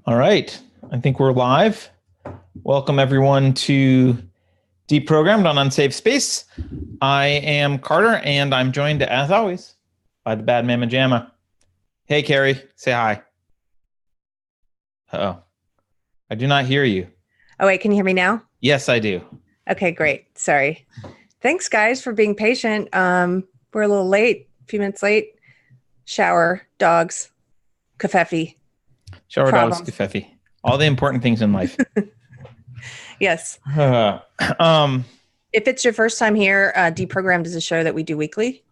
All right. I think we're live. Welcome everyone to Deprogrammed on Unsafe Space. I am Carter and I'm joined as always by the bad Mama Jamma. Hey, Kari, say hi. Uh-oh. I do not hear you. Oh, wait, can you hear me now? Yes, I do. Okay, great. Sorry. Thanks, guys, for being patient. We're a little late, a few minutes late. Shower, dogs, kafefe. Shower dogs, Problems. kafefe. All the important things in life. Yes. Uh, If it's your first time here, Deprogrammed is a show that we do weekly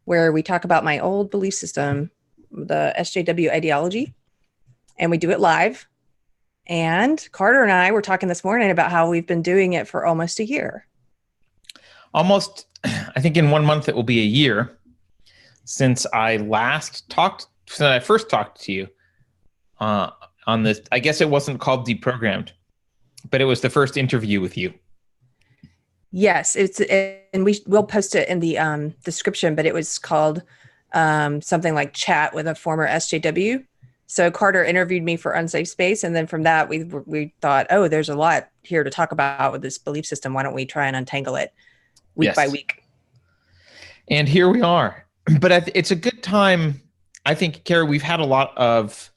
where we talk about my old belief system, the SJW ideology, and we do it live. And Carter and I were talking this morning about how we've been doing it for almost a year. Almost, I think in 1 month it will be a year since I first talked to you on this. I guess it wasn't called Deprogrammed, but it was the first interview with you. Yes, and we'll post it in the description, but it was called something like Chat with a Former SJW. So Carter interviewed me for Unsafe Space, and then from that we thought, oh, there's a lot here to talk about with this belief system. Why don't we try and untangle it week by week? And here we are. But it's a good time. I think, Kari, we've had a lot of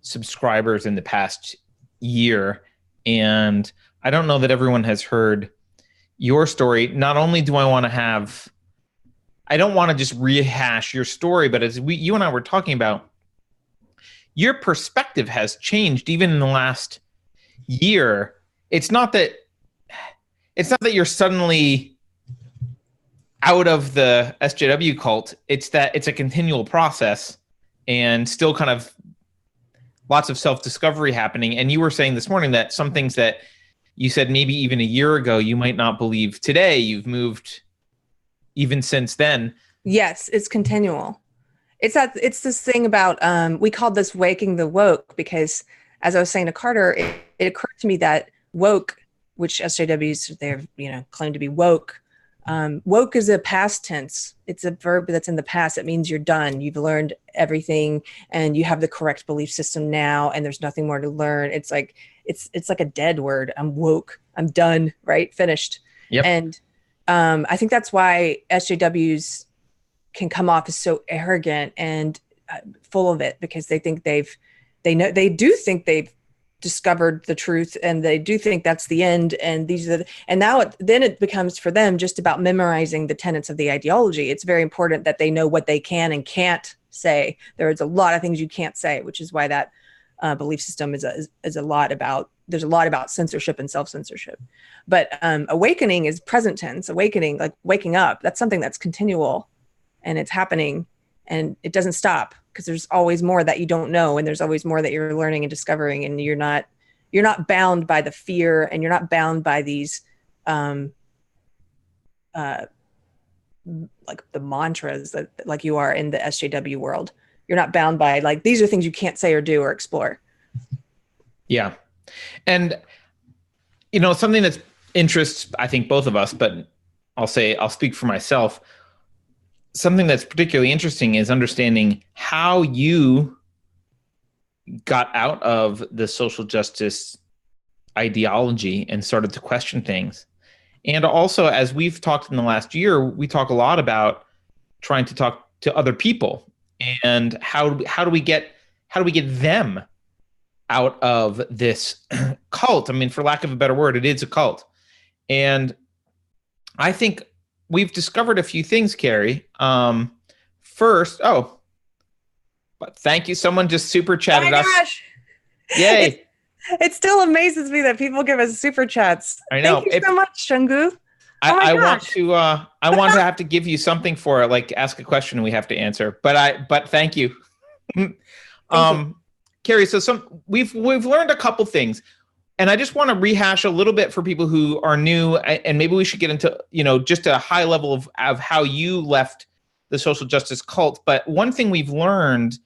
subscribers in the past year, and I don't know that everyone has heard your story. Not only do I don't want to just rehash your story, but as you and I were talking about, your perspective has changed even in the last year. It's not that you're suddenly out of the SJW cult. It's that it's a continual process and still kind of lots of self-discovery happening. And you were saying this morning that some things that you said maybe even a year ago you might not believe today, you've moved even since then. Yes, it's continual. It's this thing about we called this waking the woke because, as I was saying to Carter, it occurred to me that woke, which SJWs they're claim to be woke. Woke is a past tense. It's a verb that's in the past. It means you're done. You've learned everything and you have the correct belief system now, and there's nothing more to learn. It's like a dead word. I'm woke. I'm done. Right? Finished. Yep. And I think that's why SJWs can come off as so arrogant and full of it, because they think they do think they've discovered the truth, and they do think that's the end. And then it becomes for them just about memorizing the tenets of the ideology. It's very important that they know what they can and can't say. There's a lot of things you can't say, which is why that belief system is a lot about. There's a lot about censorship and self-censorship. But awakening is present tense. Awakening, like waking up, that's something that's continual. And it's happening and it doesn't stop, because there's always more that you don't know. And there's always more that you're learning and discovering. And you're not bound by the fear, and you're not bound by these, like the mantras that like you are in the SJW world. You're not bound by like, these are things you can't say or do or explore. Yeah. And, something that interests, I think, both of us, but I'll speak for myself. Something that's particularly interesting is understanding how you got out of the social justice ideology and started to question things. And also, as we've talked in the last year, we talk a lot about trying to talk to other people and how do we get them out of this cult? I mean, for lack of a better word, it is a cult. And I think we've discovered a few things, Kari. First, but thank you. Someone just super chatted us. Gosh. Yay. It still amazes me that people give us super chats. I know. Thank you so much, Shungu. I want to have to give you something for it, like ask a question we have to answer. But thank you. Thank you. Kari, so we've learned a couple things. And I just want to rehash a little bit for people who are new, and maybe we should get into, just a high level of how you left the social justice cult. But one thing we've learned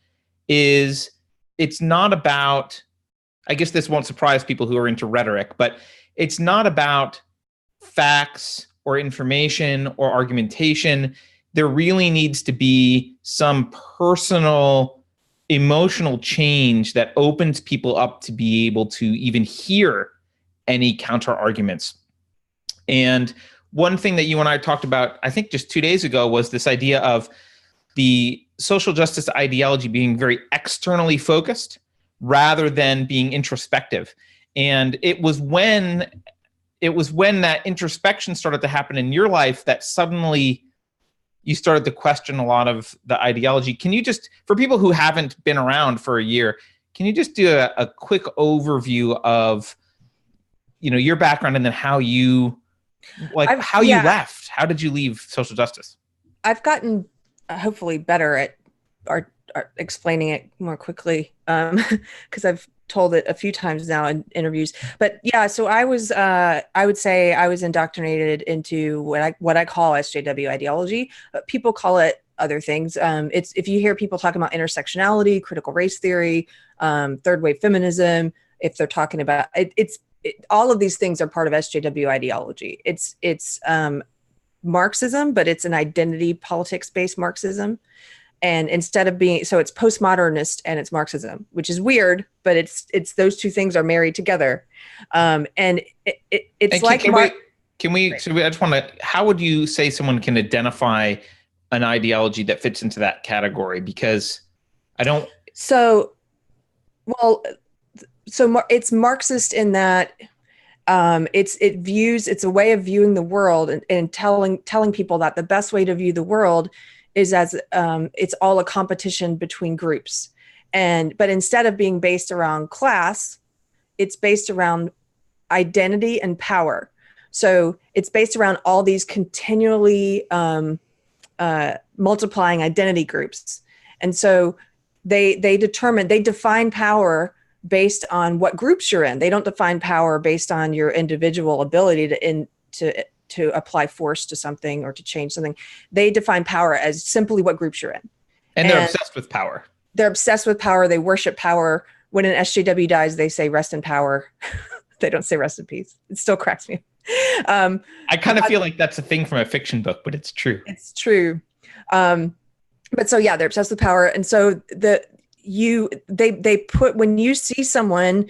is it's not about, I guess this won't surprise people who are into rhetoric, but it's not about facts or information or argumentation. There really needs to be some personal emotional change that opens people up to be able to even hear any counter arguments. And one thing that you and I talked about, I think just 2 days ago, was this idea of the social justice ideology being very externally focused rather than being introspective. And it was when that introspection started to happen in your life that suddenly you started to question a lot of the ideology. Can you just, for people who haven't been around for a year, can you just do a quick overview of, your background and then how you left? How did you leave social justice? I've gotten hopefully better at explaining it more quickly, because I've told it a few times now in interviews. But yeah, so I would say I was indoctrinated into what I call SJW ideology. People call it other things. It's, if you hear people talking about intersectionality, critical race theory, third wave feminism, if they're talking about all of these things are part of SJW ideology. It's Marxism, but it's an identity politics based Marxism. And instead of being, so it's postmodernist and it's Marxism, which is weird, but it's those two things are married together. And it's like, I just want to, how would you say someone can identify an ideology that fits into that category? Because I don't. So it's Marxist in that it's a way of viewing the world and telling people that the best way to view the world is as it's all a competition between groups. But instead of being based around class, it's based around identity and power. So it's based around all these continually multiplying identity groups. And so they define power based on what groups you're in. They don't define power based on your individual ability to apply force to something or to change something. They define power as simply what groups you're in. And they're obsessed with power. They're obsessed with power. They worship power. When an SJW dies, they say rest in power. They don't say rest in peace. It still cracks me. I kind of feel like that's a thing from a fiction book, but it's true. It's true. But so yeah, they're obsessed with power. And so they put, when you see someone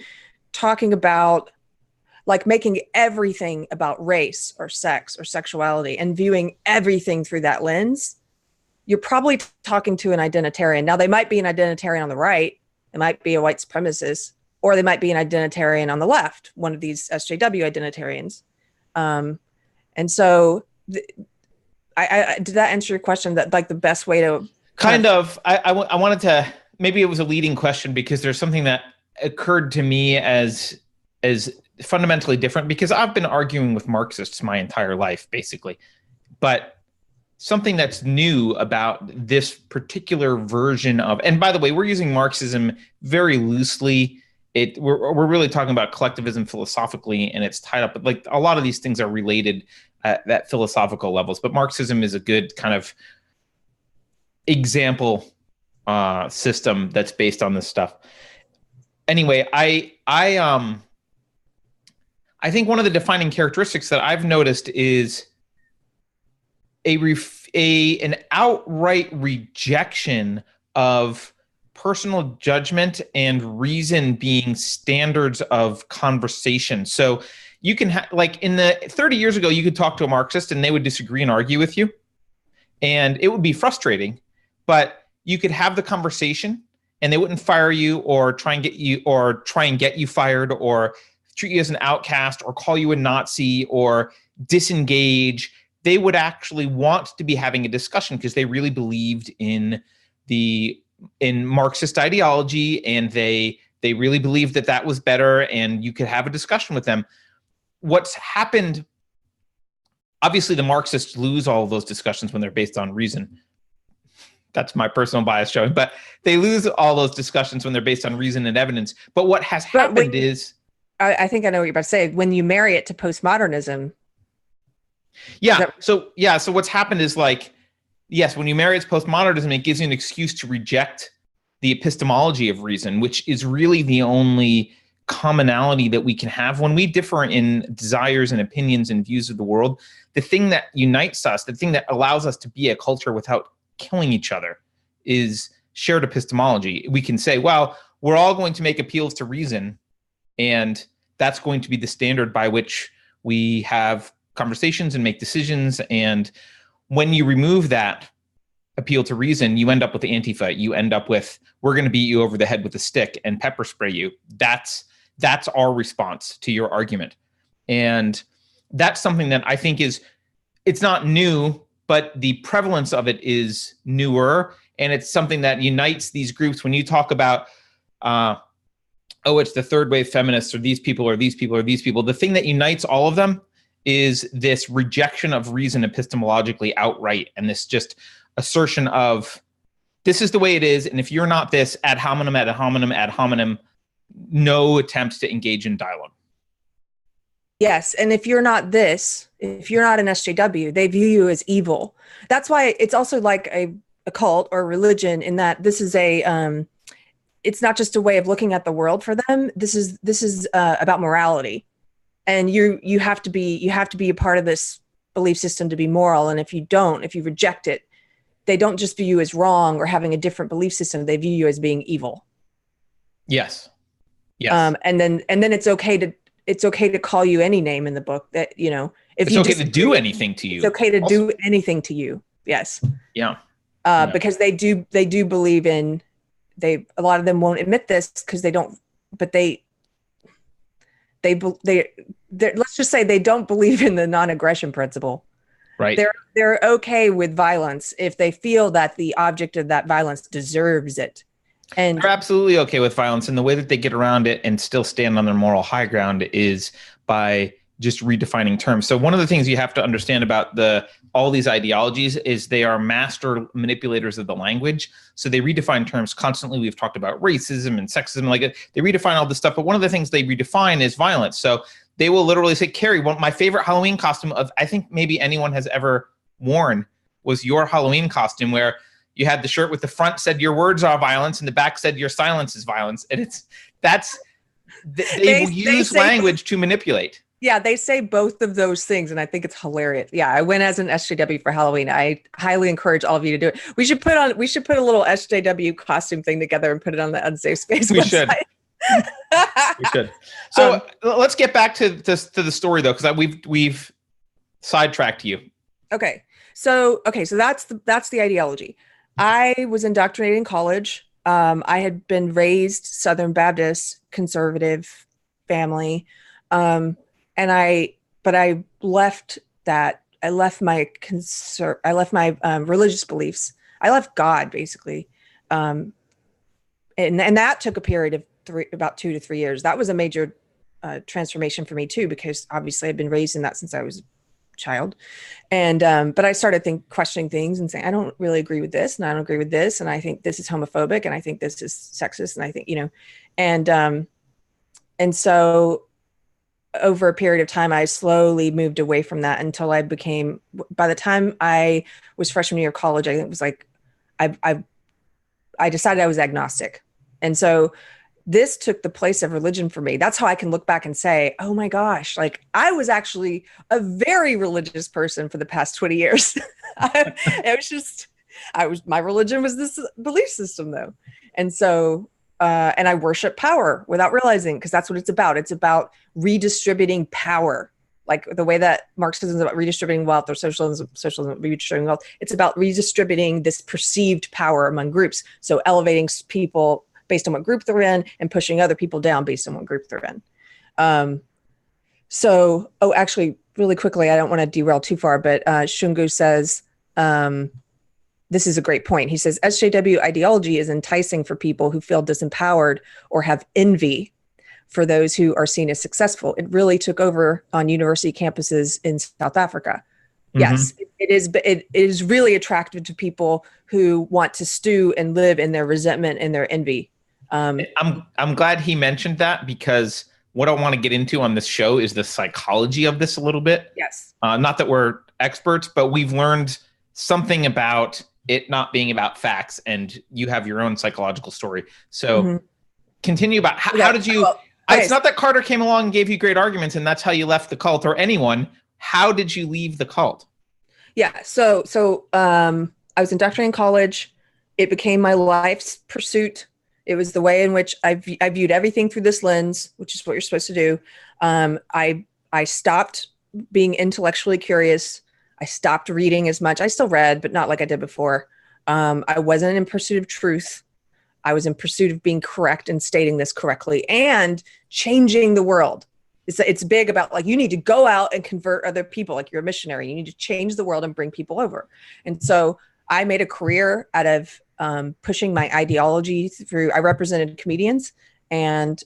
talking about, like, making everything about race or sex or sexuality and viewing everything through that lens, you're probably talking to an identitarian. Now, they might be an identitarian on the right, they might be a white supremacist, or they might be an identitarian on the left, one of these SJW identitarians. And so I did that answer your question? That, like, the best way to kind of, I wanted to, maybe it was a leading question because there's something that occurred to me as fundamentally different, because I've been arguing with Marxists my entire life, basically. But something that's new about this particular version of, and by the way, we're using Marxism very loosely. We're really talking about collectivism philosophically, and it's tied up, like, a lot of these things are related at philosophical levels, but Marxism is a good kind of example system that's based on this stuff. Anyway, I think one of the defining characteristics that I've noticed is an outright rejection of personal judgment and reason being standards of conversation. So you can like, in the 30 years ago, you could talk to a Marxist and they would disagree and argue with you, and it would be frustrating, but you could have the conversation and they wouldn't fire you or try and get you fired or treat you as an outcast or call you a Nazi or disengage. They would actually want to be having a discussion because they really believed in Marxist ideology, and they really believed that was better, and you could have a discussion with them. What's happened, obviously the Marxists lose all of those discussions when they're based on reason. That's my personal bias showing, but they lose all those discussions when they're based on reason and evidence. But what has happened is, I think I know what you're about to say. When you marry it to postmodernism. So what's happened is, like, yes, when you marry it to postmodernism, it gives you an excuse to reject the epistemology of reason, which is really the only commonality that we can have when we differ in desires and opinions and views of the world. The thing that unites us, the thing that allows us to be a culture without killing each other, is shared epistemology. We can say, well, we're all going to make appeals to reason, and that's going to be the standard by which we have conversations and make decisions. And when you remove that appeal to reason, you end up with the Antifa. You end up with, we're going to beat you over the head with a stick and pepper spray you. That's our response to your argument. And that's something that I think it's not new, but the prevalence of it is newer. And it's something that unites these groups. When you talk about, it's the third wave feminists, or these people, or these people, or these people, the thing that unites all of them is this rejection of reason epistemologically outright. And this just assertion of, this is the way it is. And if you're not this, ad hominem, ad hominem, ad hominem, no attempts to engage in dialogue. Yes. And if you're not this, if you're not an SJW, they view you as evil. That's why it's also like a cult or religion, in that this is it's not just a way of looking at the world for them. This is about morality. And you have to be a part of this belief system to be moral. And if you reject it, they don't just view you as wrong or having a different belief system. They view you as being evil. Yes. Yes. And then it's okay to call you any name in the book, that, if it's okay to do anything to you. It's okay to do anything to you. Yes. Yeah. Because they do believe in, a lot of them won't admit this because they don't, but they let's just say they don't believe in the non-aggression principle. Right. They're okay with violence if they feel that the object of that violence deserves it. And they're absolutely okay with violence. And the way that they get around it and still stand on their moral high ground is by just redefining terms. So one of the things you have to understand about all these ideologies is they are master manipulators of the language. So they redefine terms constantly. We've talked about racism and sexism, they redefine all this stuff. But one of the things they redefine is violence. So they will literally say, Keri, my favorite Halloween costume of, I think maybe anyone has ever worn, was your Halloween costume, where you had the shirt with the front said your words are violence and the back said your silence is violence. And they will use language to manipulate. Yeah, they say both of those things, and I think it's hilarious. Yeah, I went as an SJW for Halloween. I highly encourage all of you to do it. We should put a little SJW costume thing together and put it on the Unsafe Space website. We should. So let's get back to the story, though, because we've sidetracked you. Okay, so that's the ideology. I was indoctrinated in college. I had been raised Southern Baptist conservative family. But I left that. I left my religious beliefs. I left God, basically. And that took a period of about 2 to 3 years. That was a major transformation for me too, because obviously I've been raised in that since I was a child. And, but I started questioning things and saying, I don't really agree with this, and I don't agree with this. And I think this is homophobic, and I think this is sexist. And I think, and so over a period of time, I slowly moved away from that until by the time I was freshman year of college, I think it was like, I decided I was agnostic. And so this took the place of religion for me. That's how I can look back and say, oh my gosh, I was actually a very religious person for the past 20 years. My religion was this belief system though. And so, and I worship power without realizing, because that's what it's about. It's about redistributing power, like the way that Marxism is about redistributing wealth, or socialism redistributing wealth. It's about redistributing this perceived power among groups. So elevating people based on what group they're in, and pushing other people down based on what group they're in. Actually, really quickly, I don't want to derail too far, but Shungu says, this is a great point. He says, SJW ideology is enticing for people who feel disempowered or have envy for those who are seen as successful. It really took over on university campuses in South Africa. Mm-hmm. Yes, it is really attractive to people who want to stew and live in their resentment and their envy. I'm glad he mentioned that, because what I want to get into on this show is the psychology of this a little bit. Yes. Not that we're experts, but we've learned something about it not being about facts, and you have your own psychological story. So continue about how did you, it's not that Carter came along and gave you great arguments and that's how you left the cult, or anyone. How did you leave the cult? Yeah. So I was indoctrinated in college. It became my life's pursuit. It was the way in which I viewed everything through this lens, which is what you're supposed to do. I stopped being intellectually curious. I stopped reading as much. I still read, but not like I did before. I wasn't in pursuit of truth. I was in pursuit of being correct and stating this correctly and changing the world. It's big about like, you need to go out and convert other people. Like, you're a missionary. You need to change the world and bring people over. And so I made a career out of pushing my ideology through. I represented comedians, and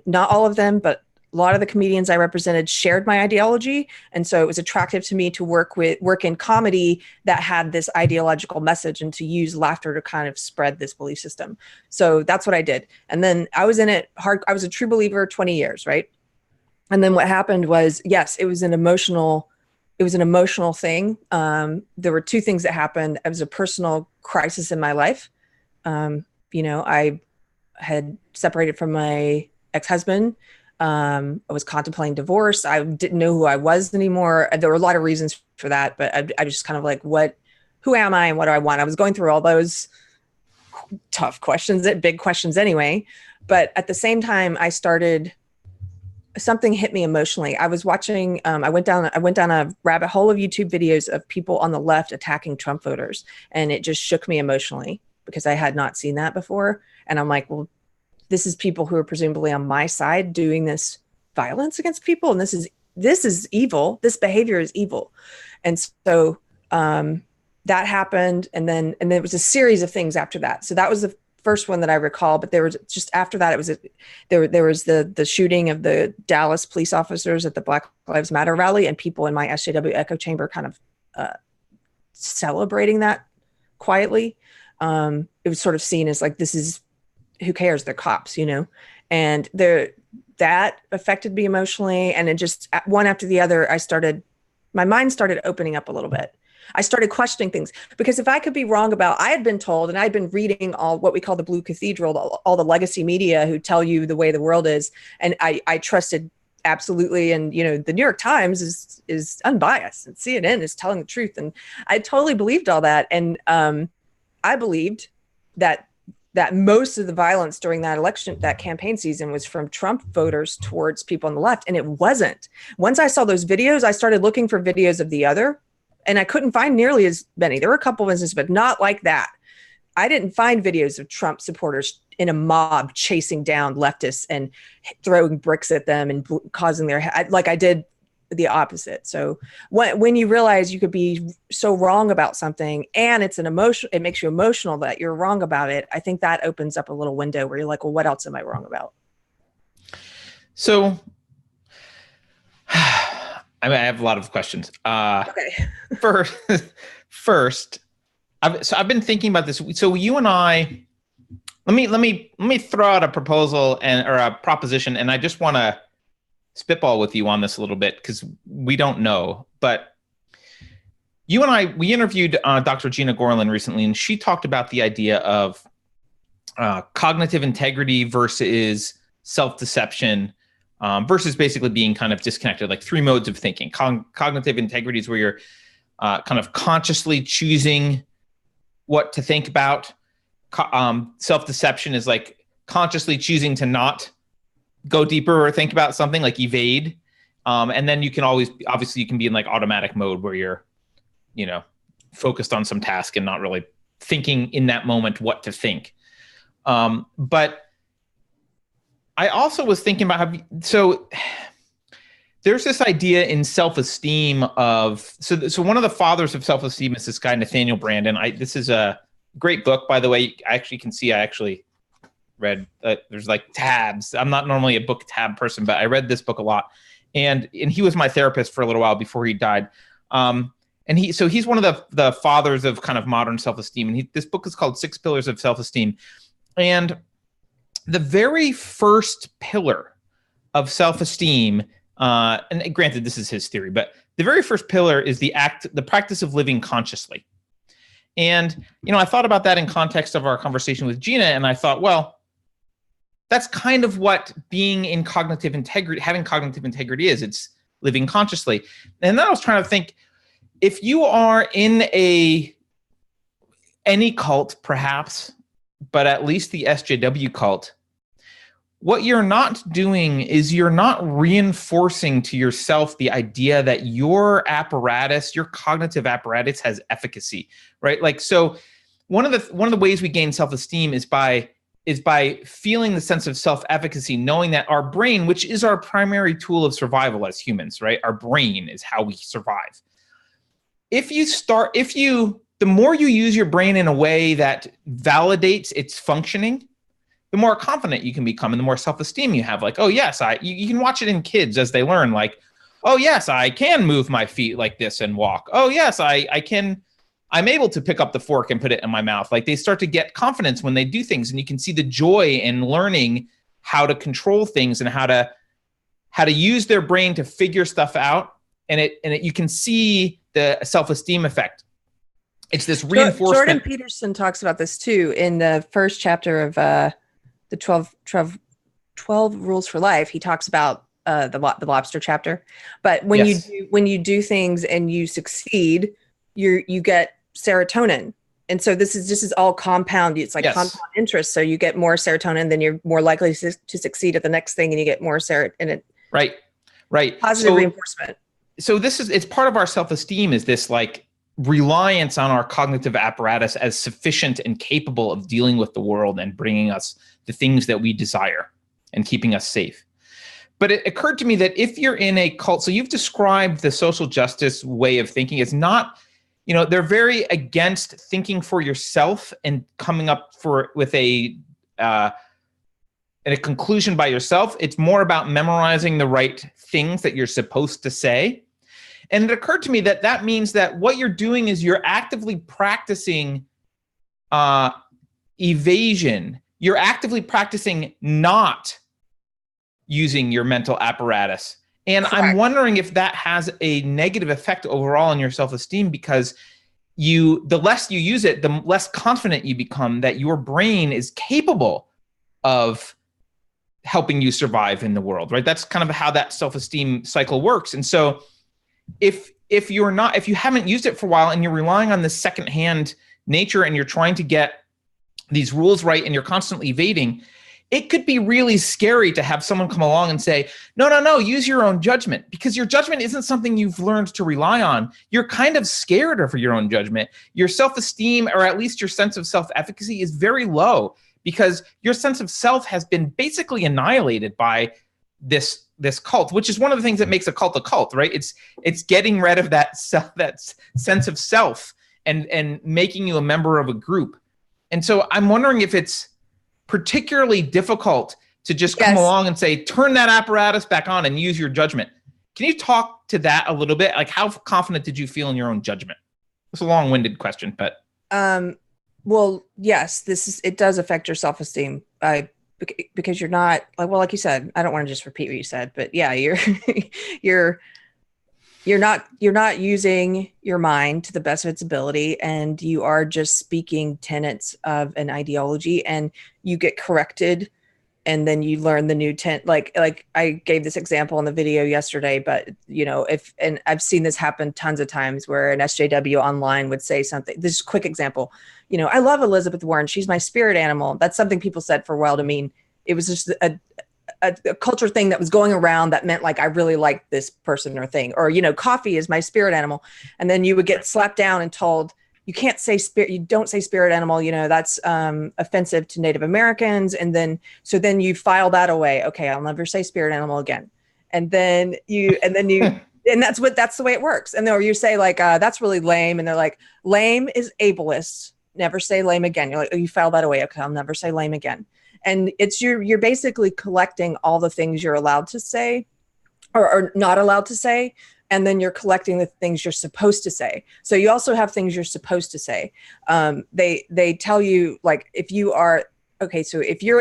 not all of them, but a lot of the comedians I represented shared my ideology. And so it was attractive to me to work in comedy that had this ideological message and to use laughter to kind of spread this belief system. So that's what I did. And then I was in it hard. I was a true believer 20 years, right? And then what happened was, yes, it was an emotional thing. There were two things that happened. It was a personal crisis in my life. I had separated from my ex-husband. I was contemplating divorce. I didn't know who I was anymore. There were a lot of reasons for that, but I was just kind of like, who am I and what do I want? I was going through all those tough questions, big questions anyway. But at the same time, something hit me emotionally. I was watching, I went down a rabbit hole of YouTube videos of people on the left attacking Trump voters. And it just shook me emotionally because I had not seen that before. And I'm like, well, this is people who are presumably on my side doing this violence against people. And this is evil. This behavior is evil. And so that happened. And then there was a series of things after that. So that was the first one that I recall, but there was just after that, there was the shooting of the Dallas police officers at the Black Lives Matter rally, and people in my SJW echo chamber kind of celebrating that quietly. It was sort of seen as like, this is, who cares? They're cops, and that affected me emotionally. And it just, one after the other, my mind started opening up a little bit. I started questioning things, because if I could be wrong I had been told, and I'd been reading all what we call the Blue Cathedral, all the legacy media who tell you the way the world is. And I trusted absolutely. And, the New York Times is unbiased, and CNN is telling the truth. And I totally believed all that. And I believed that most of the violence during that election, that campaign season, was from Trump voters towards people on the left. And it wasn't. Once I saw those videos, I started looking for videos of the other, and I couldn't find nearly as many. There were a couple of instances, but not like that. I didn't find videos of Trump supporters in a mob chasing down leftists and throwing bricks at them and causing like I did the opposite. So when you realize you could be so wrong about something, and it makes you emotional that you're wrong about it, I think that opens up a little window where you're like, well, what else am I wrong about? So I have a lot of questions. Okay. First, I've been thinking about this. So you and I, let me throw out a proposal or a proposition, and I just want to spitball with you on this a little bit because we don't know. But you and I, we interviewed Dr. Gina Gorlin recently, and she talked about the idea of cognitive integrity versus self-deception. Versus basically being kind of disconnected, like three modes of thinking. Cognitive integrity is where you're kind of consciously choosing what to think about. Self-deception is like consciously choosing to not go deeper or think about something, like evade. And then you can obviously you can be in like automatic mode where you're, focused on some task and not really thinking in that moment what to think. But I also was thinking about there's this idea in self-esteem so one of the fathers of self-esteem is this guy, Nathaniel Branden. This is a great book, by the way. I actually read, there's like tabs. I'm not normally a book tab person, but I read this book a lot. And he was my therapist for a little while before he died. And he's one of the fathers of kind of modern self-esteem. And this book is called 6 Pillars of Self-Esteem. And the very first pillar of self-esteem, and granted, this is his theory, but the very first pillar is the practice of living consciously. And, I thought about that in context of our conversation with Gina, and I thought, well, that's kind of what being in cognitive integrity, having cognitive integrity is. It's living consciously. And then I was trying to think, if you are in any cult, perhaps, but at least the SJW cult, what you're not doing is you're not reinforcing to yourself the idea that your apparatus, your cognitive apparatus, has efficacy, right? Like, so one of the ways we gain self-esteem is by feeling the sense of self-efficacy, knowing that our brain, which is our primary tool of survival as humans, right? Our brain is how we survive. The more you use your brain in a way that validates its functioning, the more confident you can become and the more self-esteem you have. Like, oh yes, you can watch it in kids as they learn, like, oh yes, I can move my feet like this and walk. Oh yes, I'm able to pick up the fork and put it in my mouth. Like, they start to get confidence when they do things, and you can see the joy in learning how to control things and how to use their brain to figure stuff out. And you can see the self-esteem effect. It's this reinforcement. Jordan Peterson talks about this too in the first chapter of the 12 Rules for Life. He talks about the lobster chapter. But when you do things and you succeed, you get serotonin. And so this is all compound. It's like compound interest. So you get more serotonin, then you're more likely to succeed at the next thing, and you get more serotonin. Right. Positive reinforcement. So it's part of our self-esteem, is this like reliance on our cognitive apparatus as sufficient and capable of dealing with the world and bringing us the things that we desire and keeping us safe. But it occurred to me that if you're in a cult, so you've described the social justice way of thinking as not, they're very against thinking for yourself and coming up with a conclusion by yourself. It's more about memorizing the right things that you're supposed to say. And it occurred to me that means that what you're doing is you're actively practicing evasion. You're actively practicing not using your mental apparatus. And correct. I'm wondering if that has a negative effect overall on your self-esteem, because the less you use it, the less confident you become that your brain is capable of helping you survive in the world, right? That's kind of how that self-esteem cycle works. And so if you haven't used it for a while and you're relying on this secondhand nature and you're trying to get these rules right and you're constantly evading, it could be really scary to have someone come along and say, no, use your own judgment, because your judgment isn't something you've learned to rely on. You're kind of scared of your own judgment. Your self-esteem, or at least your sense of self-efficacy, is very low because your sense of self has been basically annihilated by this cult, which is one of the things that makes a cult, right? It's getting rid of that sense of self and making you a member of a group. And so I'm wondering if it's particularly difficult to just come along and say, turn that apparatus back on and use your judgment. Can you talk to that a little bit? Like, how confident did you feel in your own judgment? It's a long-winded question, but. Well, yes, it does affect your self-esteem. Because you're not like you said, I don't want to just repeat what you said, but yeah, you're not using your mind to the best of its ability, and you are just speaking tenets of an ideology, and you get corrected, and then you learn the new like I gave this example in the video yesterday, but and I've seen this happen tons of times where an SJW online would say something. This is a quick example. I love Elizabeth Warren. She's my spirit animal. That's something people said for a while to mean it was just a culture thing that was going around that meant like, I really like this person or thing, or, coffee is my spirit animal. And then you would get slapped down and told, you can't say spirit, you don't say spirit animal, that's offensive to Native Americans. And then you file that away. Okay, I'll never say spirit animal again. And then you and that's the way it works. And then you say like, that's really lame. And they're like, lame is ableist. Never say lame again. You're like, oh, you file that away. Okay, I'll never say lame again. And it's you're basically collecting all the things you're allowed to say or not allowed to say. And then you're collecting the things you're supposed to say. So you also have things you're supposed to say. They tell you, like, if you're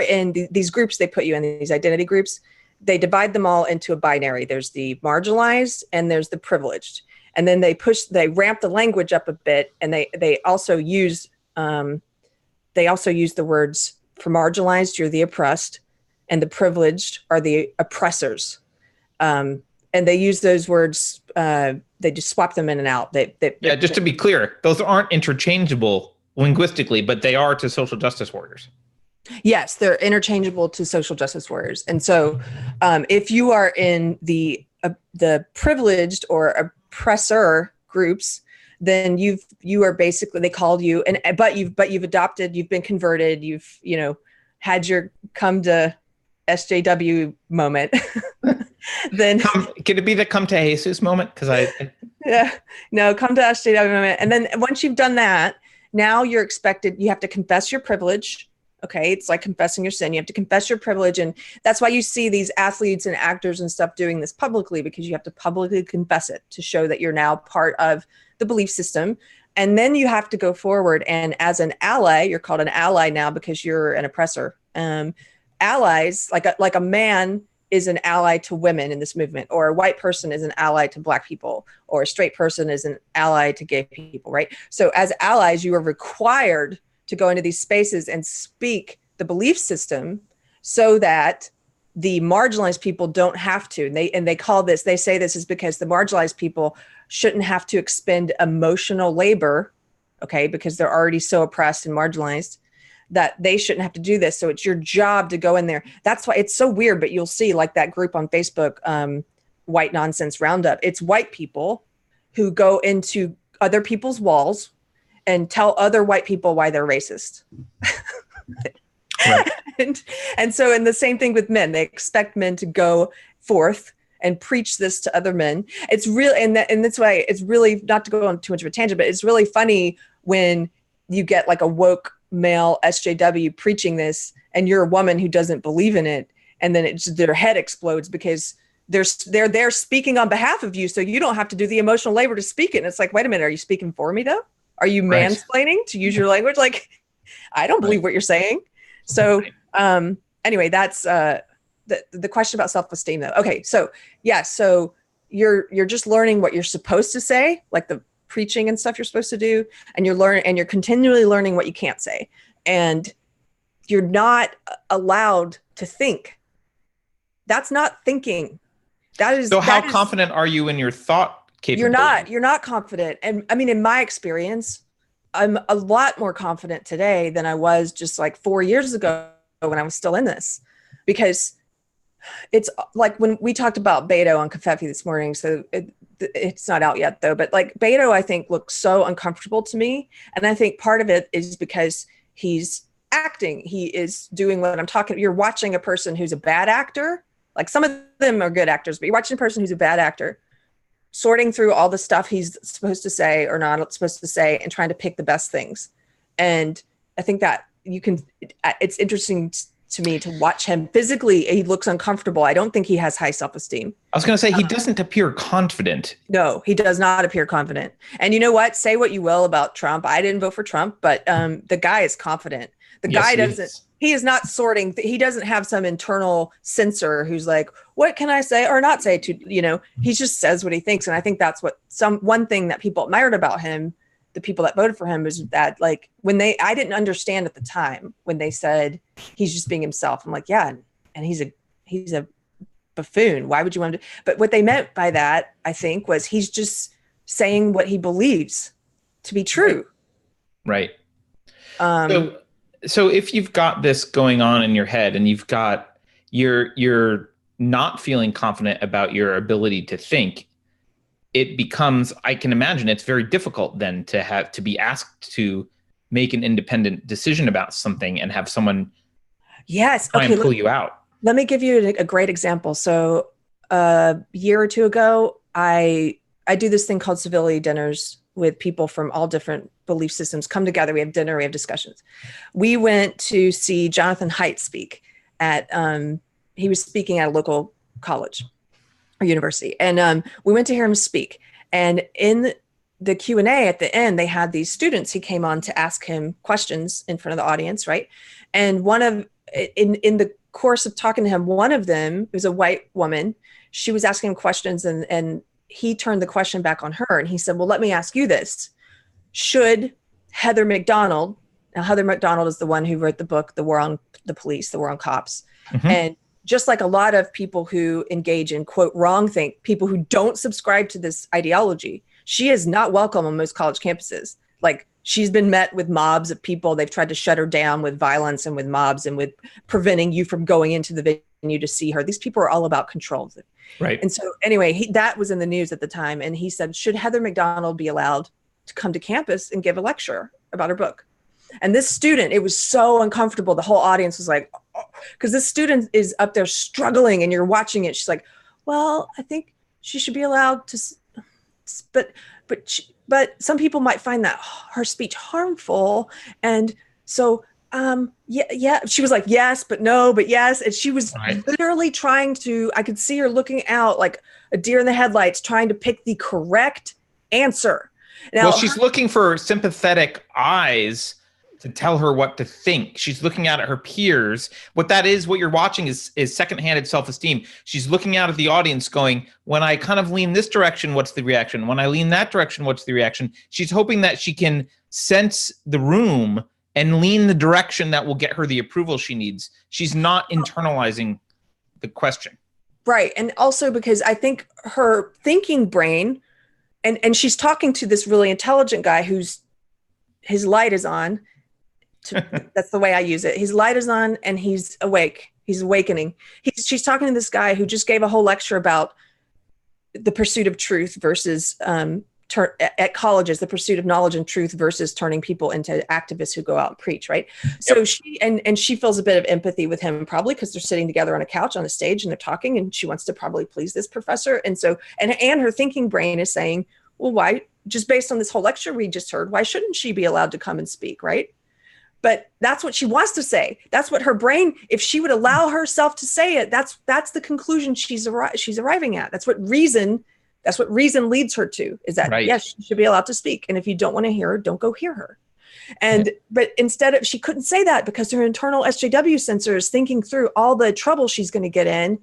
in these groups, they put you in these identity groups, they divide them all into a binary. There's the marginalized and there's the privileged. And then they ramp the language up a bit, and they also use the words, for marginalized, you're the oppressed, and the privileged are the oppressors. And they use those words, they just swap them in and out. Just to be clear, those aren't interchangeable linguistically, but they are to social justice warriors. Yes, they're interchangeable to social justice warriors. And so if you are in the privileged or oppressor groups, then you are basically, they called you, but you've adopted, you've been converted, you've, had your come to SJW moment. Then could it be the come to Jesus moment? Because yeah, no, come to SJW moment. And then once you've done that, now you're expected, you have to confess your privilege. Okay. It's like confessing your sin. You have to confess your privilege. And that's why you see these athletes and actors and stuff doing this publicly, because you have to publicly confess it to show that you're now part of the belief system. And then you have to go forward. And as an ally, you're called an ally now because you're an oppressor. Allies, like a man is an ally to women in this movement, or a white person is an ally to Black people, or a straight person is an ally to gay people, right? So as allies, you are required to go into these spaces and speak the belief system so that the marginalized people don't have to. And they call this, they say this is because the marginalized people shouldn't have to expend emotional labor, okay, because they're already so oppressed and marginalized, that they shouldn't have to do this. So it's your job to go in there. That's why it's so weird, but you'll see like that group on Facebook, White Nonsense Roundup. It's white people who go into other people's walls and tell other white people why they're racist. Right. and so, and the same thing with men, they expect men to go forth and preach this to other men. It's real. And that's why it's really, not to go on too much of a tangent, but it's really funny when you get like a woke male SJW preaching this and you're a woman who doesn't believe in it. And then their head explodes because they're there speaking on behalf of you. So you don't have to do the emotional labor to speak it. And it's like, wait a minute, are you speaking for me though? Are you mansplaining to use your language? Like, I don't believe what you're saying. So anyway, that's the question about self-esteem though. Okay. So yeah. So you're just learning what you're supposed to say, like the preaching and stuff you're supposed to do. And you're continually learning what you can't say. And you're not allowed to think. That's not thinking. So how confident are you in your thought capability? You're not confident. And I mean, in my experience, I'm a lot more confident today than I was just like 4 years ago when I was still in this, because it's like when we talked about Beto on Covfefe this morning. So it's not out yet though, but like Beto, I think looks so uncomfortable to me. And I think part of it is because he's acting. He is doing what I'm talking. You're watching a person who's a bad actor. Like some of them are good actors, but you're watching a person who's a bad actor, sorting through all the stuff he's supposed to say or not supposed to say and trying to pick the best things. And I think that it's interesting to me to watch him physically. He looks uncomfortable. I don't think he has high self-esteem. I was going to say, he doesn't appear confident. No, he does not appear confident. And you know what? Say what you will about Trump. I didn't vote for Trump, but the guy is confident. He is not sorting. He doesn't have some internal censor who's like, what can I say or not say to, he just says what he thinks. And I think that's what one thing that people admired about him, the people that voted for him, is that like I didn't understand at the time when they said he's just being himself. I'm like, yeah. And he's a buffoon. Why would you want to? But what they meant by that, I think, was he's just saying what he believes to be true. Right. So if you've got this going on in your head and you're not feeling confident about your ability to think, it becomes, I can imagine it's very difficult then to be asked to make an independent decision about something and have someone try and pull you out. Let me give you a great example. So a year or two ago, I do this thing called civility dinners with people from all different belief systems come together. We have dinner, we have discussions. We went to see Jonathan Haidt speak he was speaking at a local college or university. And we went to hear him speak. And in the Q&A at the end, they had these students. He came on to ask him questions in front of the audience, right? And in the course of talking to him, one of them was a white woman. She was asking him questions and he turned the question back on her. And he said, well, let me ask you this. Should Heather McDonald, now Heather McDonald is the one who wrote the book, The War on the Police, The War on Cops. Mm-hmm. And just like a lot of people who engage in, quote, people who don't subscribe to this ideology, she is not welcome on most college campuses. like she's been met with mobs of people. They've tried to shut her down with violence and with mobs and with preventing you from going into the venue to see her. These people are all about control. Right. And so anyway, that was in the news at the time. And he said, should Heather McDonald be allowed to come to campus and give a lecture about her book? And this student, it was so uncomfortable. The whole audience was like, because this student is up there struggling and you're watching it. She's like, well, I think she should be allowed to, but some people might find that her speech harmful. And so, yeah. She was like, yes, but no, but yes. And she was literally trying to, I could see her looking out like a deer in the headlights, trying to pick the correct answer. Now, well, she's looking for sympathetic eyes to tell her what to think. She's looking out at her peers. What that is, what you're watching is secondhand self-esteem. She's looking out at the audience going, when I kind of lean this direction, what's the reaction? When I lean that direction, what's the reaction? She's hoping that she can sense the room and lean the direction that will get her the approval she needs. She's not internalizing the question. Right. And also because I think her thinking brain, and she's talking to this really intelligent guy whose his light is on. That's the way I use it. His light is on and he's awake. He's awakening. She's talking to this guy who just gave a whole lecture about the pursuit of truth versus at colleges, the pursuit of knowledge and truth versus turning people into activists who go out and preach. Right. Yep. So she feels a bit of empathy with him, probably because they're sitting together on a couch on a stage and they're talking, and she wants to probably please this professor. And so, and her thinking brain is saying, well, why, just based on this whole lecture we just heard, why shouldn't she be allowed to come and speak? Right. But that's what she wants to say. That's what her brain, if she would allow herself to say it, that's the conclusion she's arriving at. That's what reason leads her to, is that, yes, she should be allowed to speak. And if you don't want to hear her, don't go hear her. And, but instead of, she couldn't say that because her internal SJW sensor is thinking through all the trouble she's going to get in,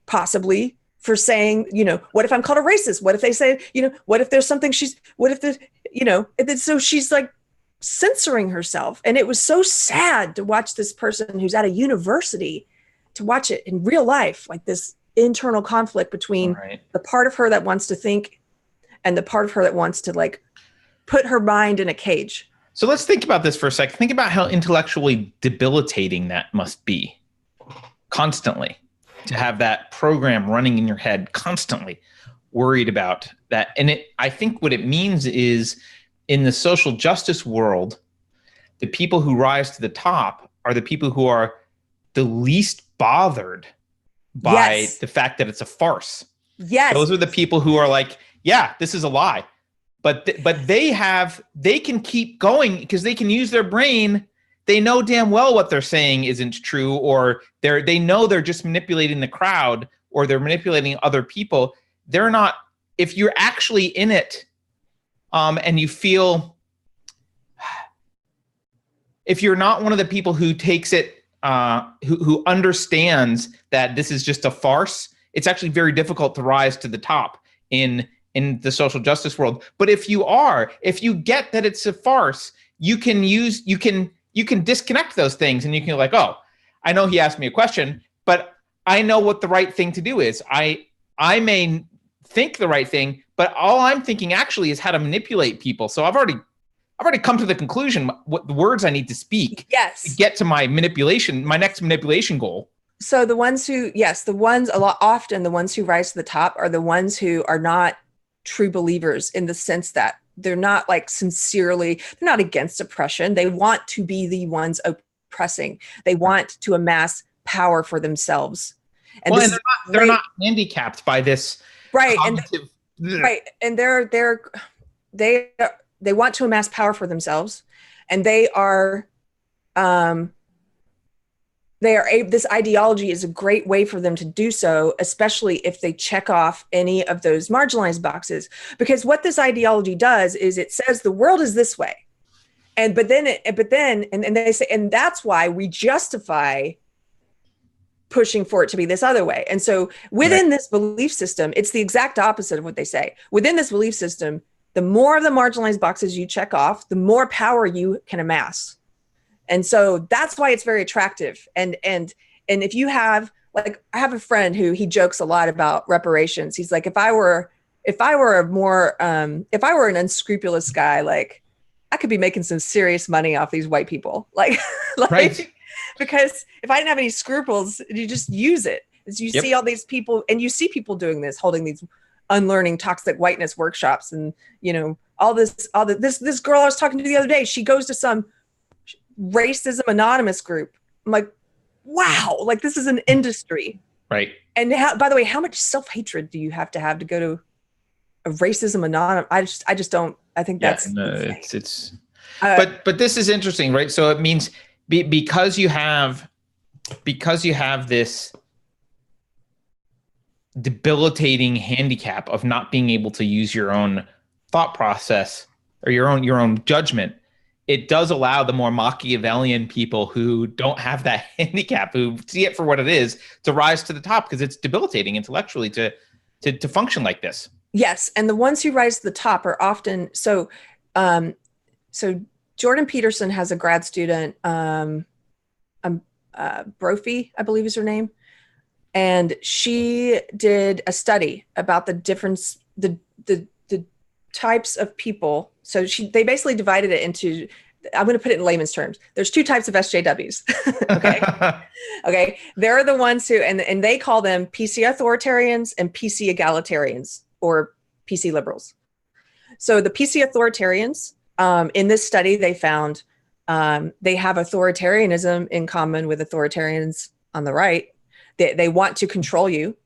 possibly for saying, what if I'm called a racist? What if they say, what if there's something so she's like, censoring herself. And it was so sad to watch this person who's at a university, to watch it in real life, like this internal conflict between the part of her that wants to think and the part of her that wants to like put her mind in a cage. So let's think about this for a second. Think about how intellectually debilitating that must be, constantly, to have that program running in your head, constantly worried about that. And I think what it means is, in the social justice world, the people who rise to the top are the people who are the least bothered by the fact that it's a farce. Yes. Those are the people who are like, yeah, this is a lie. But they can keep going because they can use their brain. They know damn well what they're saying isn't true, or they know they're just manipulating the crowd, or they're manipulating other people. They're not, if you're actually in it, and you feel, if you're not one of the people who takes it, who understands that this is just a farce, it's actually very difficult to rise to the top in the social justice world. But if you get that it's a farce, you can disconnect those things, and you can be like, oh, I know he asked me a question, but I know what the right thing to do is. I may think the right thing, but all I'm thinking actually is how to manipulate people. So I've already come to the conclusion what the words I need to speak to get to my next manipulation goal. So the ones who, often the ones who rise to the top are the ones who are not true believers, in the sense that they're not like they're not against oppression. They want to be the ones oppressing. They want to amass power for themselves. And, they're not handicapped by this. Right. Cognitive, and they want to amass power for themselves, and this ideology is a great way for them to do so, especially if they check off any of those marginalized boxes. Because what this ideology does is it says the world is this way, and they say, and that's why we justify pushing for it to be this other way. And so within this belief system, it's the exact opposite of what they say. Within this belief system, the more of the marginalized boxes you check off, the more power you can amass. And so that's why it's very attractive. And if you have, like, I have a friend who, he jokes a lot about reparations. He's like, if I were an unscrupulous guy, like I could be making some serious money off these white people. Like, Right. because if I didn't have any scruples, you just use it. As you see all these people, and you see people doing this, holding these unlearning toxic whiteness workshops, and this girl I was talking to the other day, she goes to some racism anonymous group. I'm like, wow, like this is an industry. Right. And by the way, how much self-hatred do you have to go to a racism anonymous? I just don't. I think that's it's but this is interesting, right? So it means because you have this debilitating handicap of not being able to use your own thought process or your own judgment, it does allow the more Machiavellian people who don't have that handicap, who see it for what it is, to rise to the top, because it's debilitating intellectually to function like this. Yes, and the ones who rise to the top are often so. Jordan Peterson has a grad student, Brophy, I believe is her name, and she did a study about the difference, the types of people. So they basically divided it into, I'm going to put it in layman's terms. There's two types of SJWs. Okay. Okay. They're the ones who, and they call them PC authoritarians and PC egalitarians, or PC liberals. So the PC authoritarians, in this study, they found they have authoritarianism in common with authoritarians on the right. They want to control you.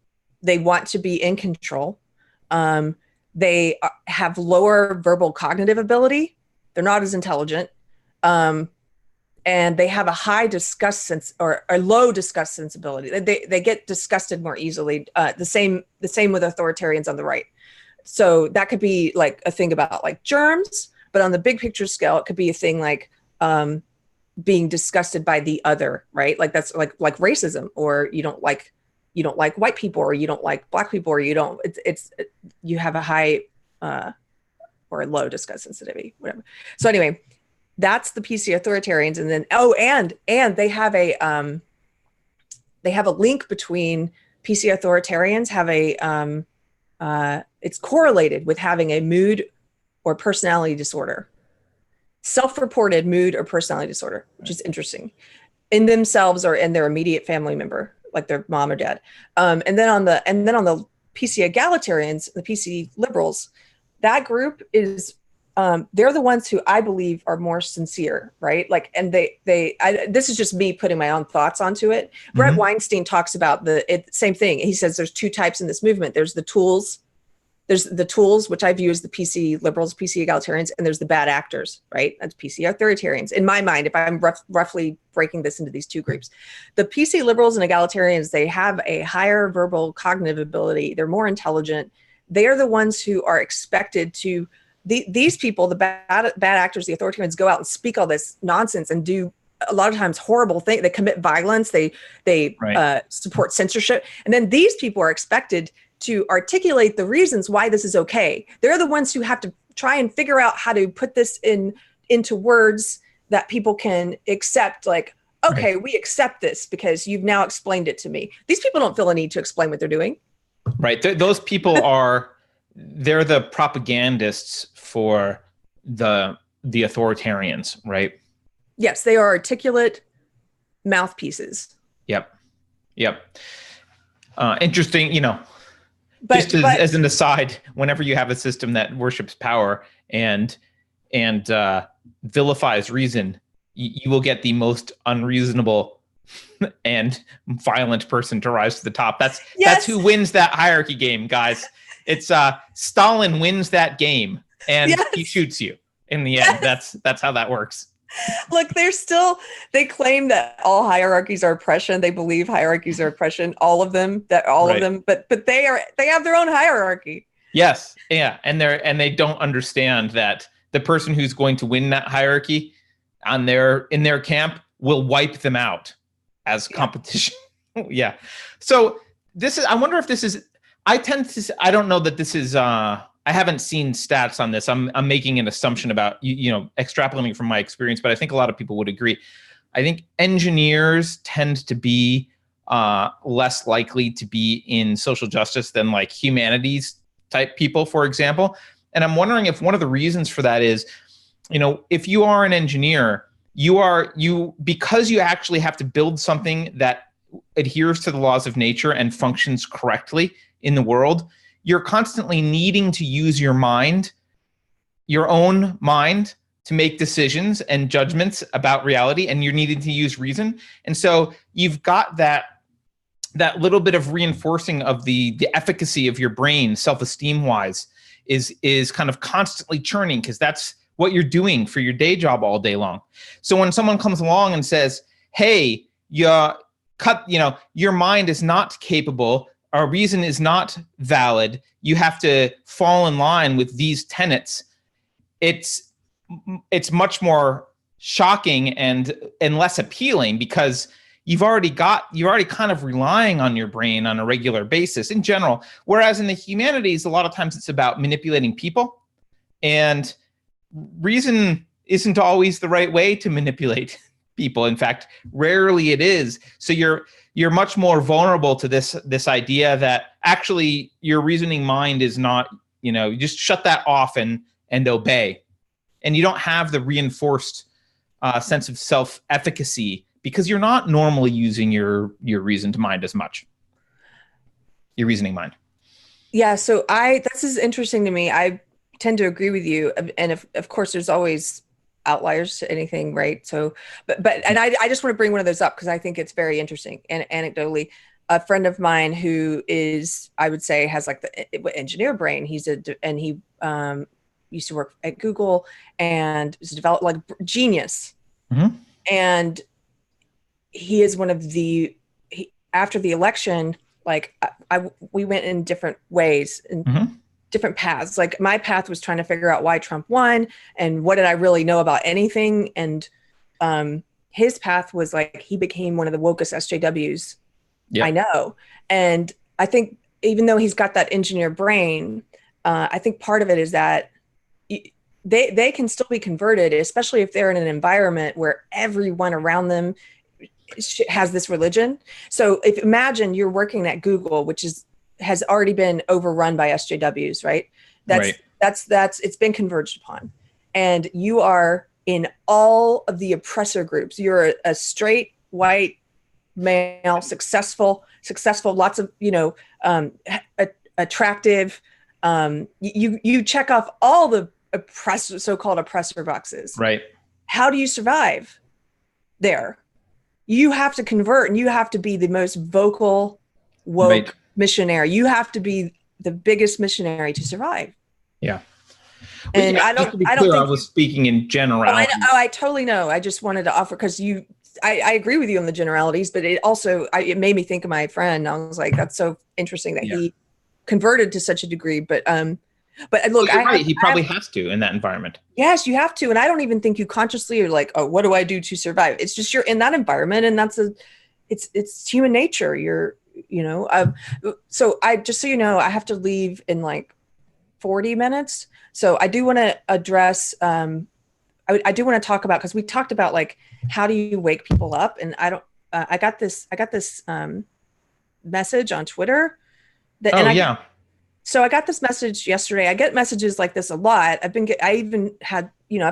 They want to be in control. They have lower verbal cognitive ability. They're not as intelligent. And they have a high disgust sense, or a low disgust sensibility. They get disgusted more easily. The same with authoritarians on the right. So that could be like a thing about like germs, but on the big picture scale, it could be a thing like being disgusted by the other, right? Like that's like racism, or you don't like white people, or you don't like black people, or you don't, you have a high or a low disgust sensitivity, whatever. So anyway, that's the PC authoritarians. And then, and they have a link between PC authoritarians have it's correlated with having a mood or personality disorder, self-reported mood or personality disorder, which is interesting, in themselves or in their immediate family member, like their mom or dad. And then on the PC egalitarians, the PC liberals, that group is, they're the ones who I believe are more sincere, right? Like, and this is just me putting my own thoughts onto it. Mm-hmm. Brett Weinstein talks about the same thing. He says there's two types in this movement. There's the tools, which I view as the PC liberals, PC egalitarians, and there's the bad actors, right? That's PC authoritarians. In my mind, if I'm roughly breaking this into these two groups, the PC liberals and egalitarians, they have a higher verbal cognitive ability. They're more intelligent. They are the ones who are expected to, these people, the bad actors, the authoritarians, go out and speak all this nonsense and do a lot of times horrible things. They commit violence. They support censorship. And then these people are expected to articulate the reasons why this is okay. They're the ones who have to try and figure out how to put this into words that people can accept. Like, okay, we accept this because you've now explained it to me. These people don't feel a need to explain what they're doing. Right. Those people they're the propagandists for the authoritarians, right? Yes, they are articulate mouthpieces. Yep. Interesting, but as an aside, whenever you have a system that worships power and vilifies reason, you will get the most unreasonable and violent person to rise to the top. That's who wins that hierarchy game, guys. It's Stalin wins that game, and he shoots you in the end. That's how that works. Look, they claim that all hierarchies are oppression. They believe hierarchies are oppression, all of them, but they have their own hierarchy. Yes. Yeah. And they don't understand that the person who's going to win that hierarchy in their camp will wipe them out as competition. Yeah. So I wonder if this is, I don't know that this is, I haven't seen stats on this. I'm making an assumption about, extrapolating from my experience, but I think a lot of people would agree. I think engineers tend to be less likely to be in social justice than like humanities type people, for example. And I'm wondering if one of the reasons for that is if you are an engineer, because you actually have to build something that adheres to the laws of nature and functions correctly in the world, you're constantly needing to use your mind, your own mind, to make decisions and judgments about reality, and you're needing to use reason. And so you've got that little bit of reinforcing of the efficacy of your brain, self-esteem wise, is kind of constantly churning, because that's what you're doing for your day job all day long. So when someone comes along and says, hey, your mind is not capable, our reason is not valid, you have to fall in line with these tenets, it's much more shocking and less appealing, because you're already kind of relying on your brain on a regular basis in general. Whereas in the humanities, a lot of times it's about manipulating people, and reason isn't always the right way to manipulate people. In fact, rarely it is. So you're much more vulnerable to this idea that actually your reasoning mind is not, you just shut that off and obey. And you don't have the reinforced sense of self-efficacy, because you're not normally using your reasoned mind as much, your reasoning mind. Yeah, so this is interesting to me. I tend to agree with you, and of course there's always outliers to anything, right? So I just want to bring one of those up because I think it's very interesting. And anecdotally, a friend of mine who is, I would say, has like the engineer brain. He used to work at Google and was developed like genius. Mm-hmm. And he is one of after the election, like we went in different ways and mm-hmm. different paths. Like my path was trying to figure out why Trump won and what did I really know about anything. And his path was like, he became one of the wokest SJWs I know. And I think even though he's got that engineer brain, I think part of it is that they can still be converted, especially if they're in an environment where everyone around them has this religion. So imagine you're working at Google, which has already been overrun by SJWs, right? It's been converged upon. And you are in all of the oppressor groups. You're a straight white male, successful, lots of, attractive. You check off all the so-called oppressor boxes. Right. How do you survive there? You have to convert, and you have to be the most vocal, woke missionary. You have to be the biggest missionary to survive. Yeah. And I don't think I was speaking in generalities. I totally know. I just wanted to offer, because I agree with you on the generalities, but it also, it made me think of my friend. I was like, that's so interesting that he converted to such a degree. But look, he probably has to in that environment. Yes, you have to. And I don't even think you consciously are like, oh, what do I do to survive? It's just, you're in that environment, and it's human nature. So just so you know, I have to leave in like 40 minutes. So I do want to address, I do want to talk about, because we talked about like, how do you wake people up? And I got this message on Twitter. So I got this message yesterday. I get messages like this a lot. I've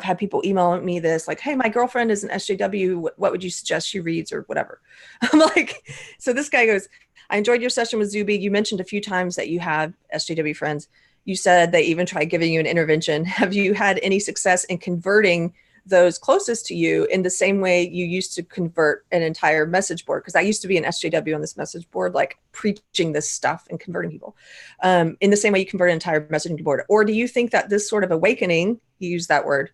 had people email me this, like, hey, my girlfriend is an SJW. What would you suggest she reads or whatever? I'm like, so this guy goes, I enjoyed your session with Zuby. You mentioned a few times that you have SJW friends. You said they even tried giving you an intervention. Have you had any success in converting those closest to you in the same way you used to convert an entire message board? Because I used to be an SJW on this message board, like preaching this stuff and converting people in the same way you convert an entire messaging board. Or do you think that this sort of awakening, you use that word,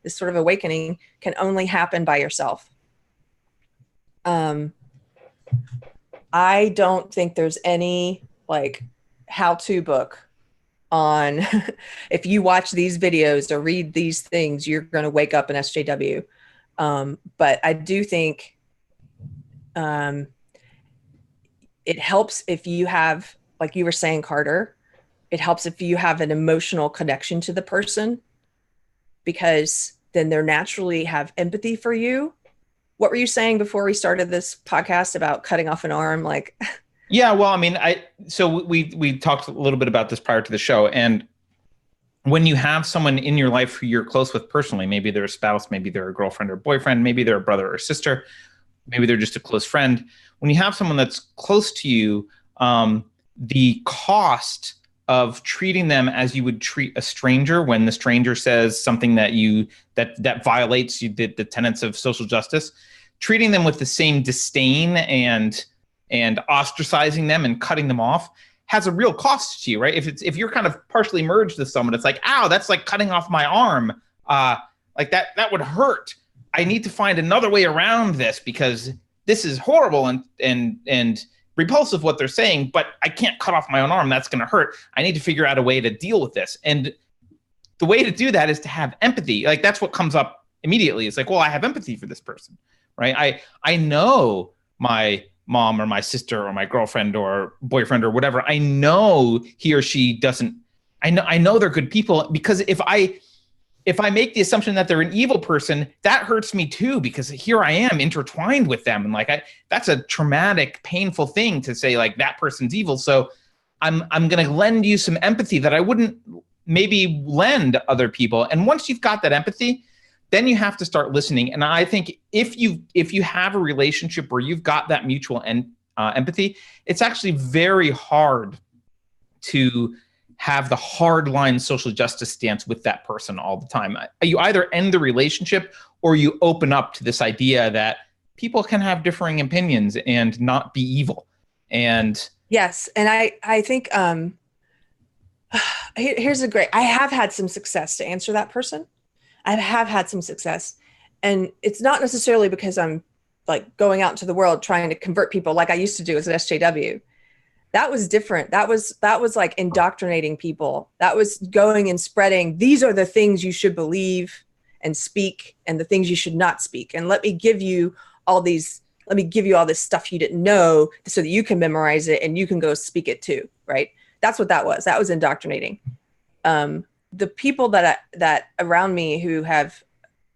this sort of awakening can only happen by yourself? I don't think there's any like how-to book on if you watch these videos or read these things, you're going to wake up an SJW. But I do think it helps if you have, like you were saying, Carter, it helps if you have an emotional connection to the person, because then they're naturally have empathy for you. What were you saying before we started this podcast about cutting off an arm? Like, yeah, well, I mean, so we talked a little bit about this prior to the show, and when you have someone in your life who you're close with personally, maybe they're a spouse, maybe they're a girlfriend or boyfriend, maybe they're a brother or sister, maybe they're just a close friend. When you have someone that's close to you, the cost of treating them as you would treat a stranger when the stranger says something that violates the tenets of social justice, treating them with the same disdain and ostracizing them and cutting them off has a real cost to you, right? If you're kind of partially merged with someone, it's like, ow, that's like cutting off my arm. Like that would hurt. I need to find another way around this because this is horrible and repulsive what they're saying, but I can't cut off my own arm. That's going to hurt. I need to figure out a way to deal with this. And the way to do that is to have empathy. Like that's what comes up immediately. It's like, well, I have empathy for this person, right? I know my mom or my sister or my girlfriend or boyfriend or whatever. I know he or she doesn't. I know they're good people, because if I make the assumption that they're an evil person, that hurts me too, because here I am intertwined with them. And like, that's a traumatic, painful thing to say, like, that person's evil. So I'm going to lend you some empathy that I wouldn't maybe lend other people. And once you've got that empathy, then you have to start listening. And I think if you have a relationship where you've got that mutual empathy, it's actually very hard to have the hardline social justice stance with that person all the time. You either end the relationship or you open up to this idea that people can have differing opinions and not be evil. And yes, and I think here's I have had some success to answer that person. I have had some success, and it's not necessarily because I'm like going out into the world trying to convert people like I used to do as an SJW. That was different. That was like indoctrinating people. That was going and spreading, these are the things you should believe and speak, and the things you should not speak. And let me give you all this stuff you didn't know so that you can memorize it and you can go speak it too, right? That's what that was. That was indoctrinating. The people that around me who have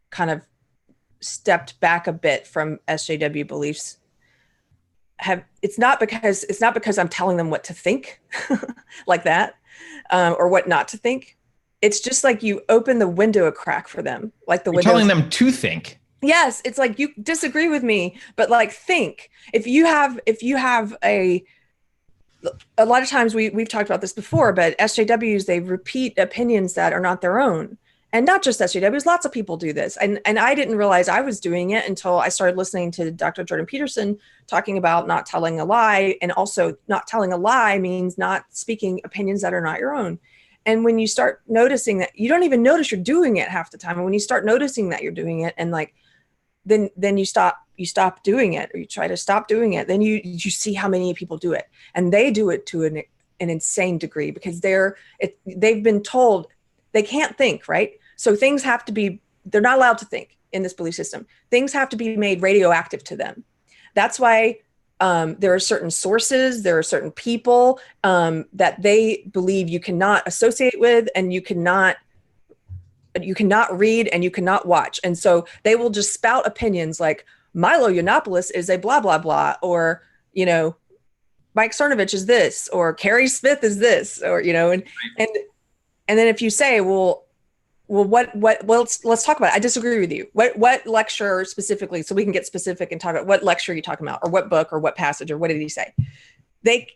kind of stepped back a bit from SJW beliefs it's not because I'm telling them what to think like that, or what not to think. It's just like you open the window a crack for them, like You're telling them to think. Yes, it's like, you disagree with me, but like, think. If you have a lot of times we've talked about this before, but SJWs, they repeat opinions that are not their own. And not just SJWs, lots of people do this. And I didn't realize I was doing it until I started listening to Dr. Jordan Peterson talking about not telling a lie. And also, not telling a lie means not speaking opinions that are not your own. And when you start noticing that, you don't even notice you're doing it half the time. And when you start noticing that you're doing it, and like, then you stop doing it, or you try to stop doing it, then you see how many people do it. And they do it to an insane degree, because they've been told they can't think, right? So things have to be, they're not allowed to think in this belief system. Things have to be made radioactive to them. That's why there are certain sources, there are certain people that they believe you cannot associate with, and you cannot read, and you cannot watch. And so they will just spout opinions like, Milo Yiannopoulos is a blah, blah, blah, or, Mike Cernovich is this, or Keri Smith is this, or, and then if you say, well, let's talk about it. I disagree with you. What lecture specifically, so we can get specific and talk about what lecture you're talking about, or what book, or what passage, or what did he say? They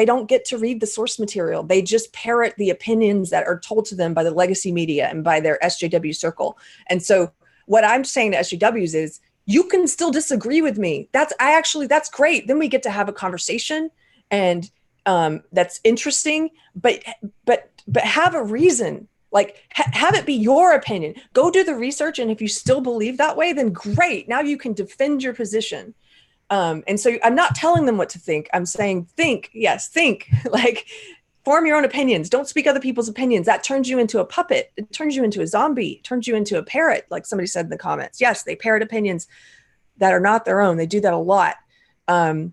don't get to read the source material. They just parrot the opinions that are told to them by the legacy media and by their SJW circle. And so what I'm saying to SJWs is, you can still disagree with me. That's great. Then we get to have a conversation, and that's interesting, but have a reason. Like, have it be your opinion. Go do the research, and if you still believe that way, then great. Now you can defend your position. And so I'm not telling them what to think. I'm saying, think. Yes, think. Like, form your own opinions. Don't speak other people's opinions. That turns you into a puppet. It turns you into a zombie. It turns you into a parrot, like somebody said in the comments. Yes, they parrot opinions that are not their own. They do that a lot. I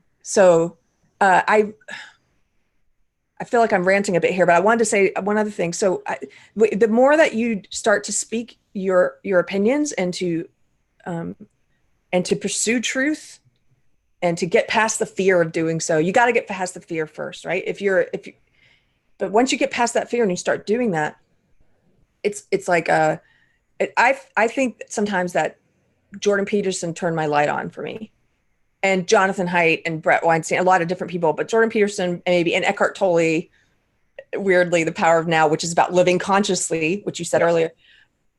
feel like I'm ranting a bit here, but I wanted to say one other thing. So the more that you start to speak your opinions and to pursue truth, and to get past the fear of doing so, you got to get past the fear first, right? But once you get past that fear and you start doing that, it's like I think sometimes that Jordan Peterson turned my light on for me, and Jonathan Haidt and Brett Weinstein, a lot of different people, but Jordan Peterson maybe, and Eckhart Tolle, weirdly, The Power of Now, which is about living consciously, which you said earlier.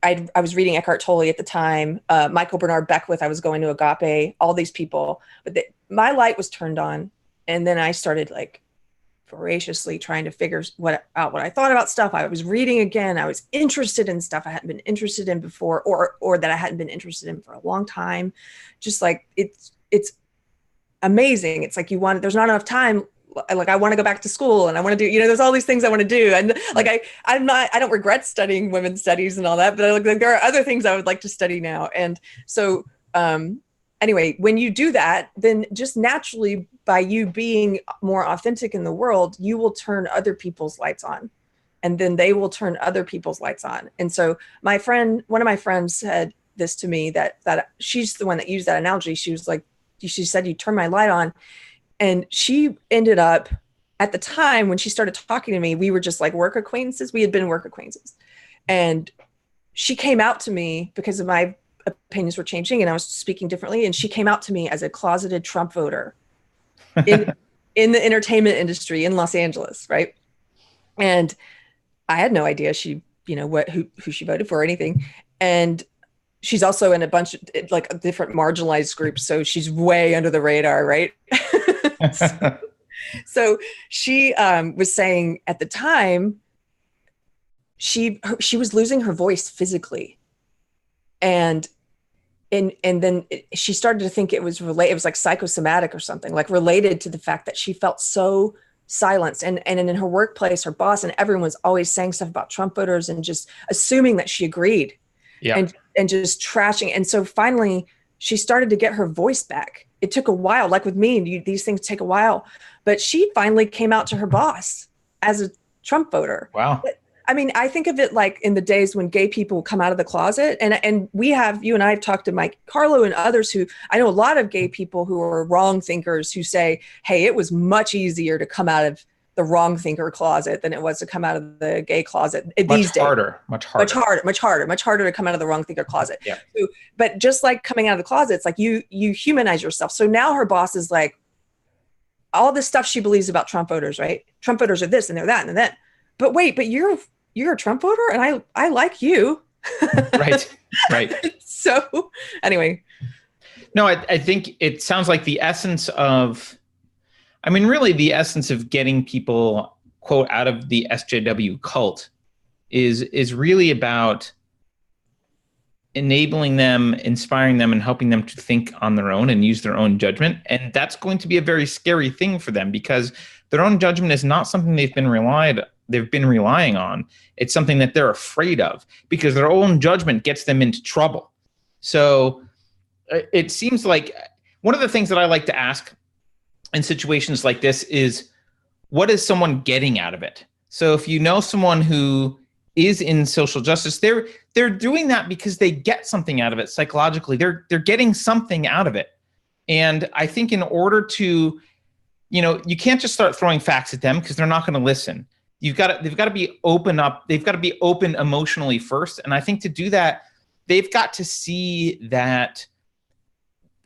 I was reading Eckhart Tolle at the time, Michael Bernard Beckwith, I was going to Agape, all these people, but my light was turned on. And then I started like voraciously trying to figure out what I thought about stuff. I was reading again. I was interested in stuff I hadn't been interested in before, or that I hadn't been interested in for a long time. Just like, it's amazing. It's like there's not enough time. Like I want to go back to school and I want to do, there's all these things I want to do. And like, I don't regret studying women's studies and all that, but like there are other things I would like to study now. And so, anyway, when you do that, then just naturally by you being more authentic in the world, you will turn other people's lights on, and then they will turn other people's lights on. And so one of my friends said this to me, that she's the one that used that analogy. She was like, she said, you turn my light on. And she ended up, at the time when she started talking to me, we were just like work acquaintances. We had been work acquaintances. And she came out to me because of my opinions were changing and I was speaking differently. And she came out to me as a closeted Trump voter in the entertainment industry in Los Angeles. Right. And I had no idea she, who she voted for or anything. And she's also in a bunch of like different marginalized groups. So she's way under the radar. Right. So she was saying at the time, she was losing her voice physically. And then she started to think it was related. It was like psychosomatic or something, like related to the fact that she felt so silenced. And in her workplace, her boss and everyone was always saying stuff about Trump voters and just assuming that she agreed. Yeah. And just trashing. And so finally she started to get her voice back. It took a while, like with me, these things take a while, but she finally came out to her boss as a Trump voter. Wow. But, I mean, I think of it like in the days when gay people come out of the closet, and you and I have talked to Mike Carlo and others who, I know a lot of gay people who are wrong thinkers who say, hey, it was much easier to come out of the wrong thinker closet than it was to come out of the gay closet these days. Much harder to come out of the wrong thinker closet. Yeah. So, but just like coming out of the closet, it's like you humanize yourself. So now her boss is like, all this stuff she believes about Trump voters, right? Trump voters are this and they're that and then that. But wait, but you're a Trump voter and I like you. Right. So anyway. No, I think it sounds like the essence of, really the essence of getting people, quote, out of the SJW cult is really about enabling them, inspiring them, and helping them to think on their own and use their own judgment. And that's going to be a very scary thing for them because their own judgment is not something they've been relying on. It's something that they're afraid of because their own judgment gets them into trouble. So it seems like one of the things that I like to ask in situations like this is, what is someone getting out of it? So if you know someone who is in social justice, they're doing that because they get something out of it psychologically. They're getting something out of it. And I think in order to, you can't just start throwing facts at them because they're not going to listen. They've got to be open up. They've got to be open emotionally first. And I think to do that, they've got to see that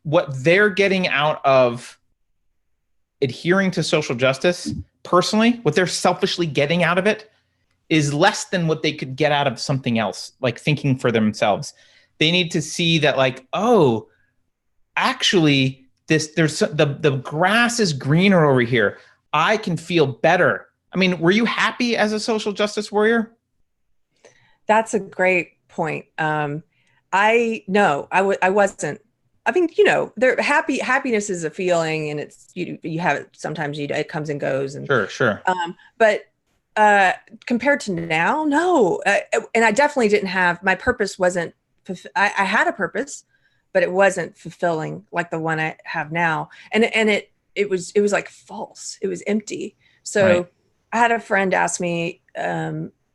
what they're getting out of adhering to social justice personally, what they're selfishly getting out of it is less than what they could get out of something else, like thinking for themselves. They need to see that, like, oh, actually, the grass is greener over here. I can feel better. Were you happy as a social justice warrior? That's a great point. I wasn't. Happiness is a feeling, and it's you have it sometimes. It comes and goes, and sure. But compared to now, no. And I definitely didn't have, my purpose wasn't. I had a purpose, but it wasn't fulfilling like the one I have now. And it was like false. It was empty. So right. I had a friend ask me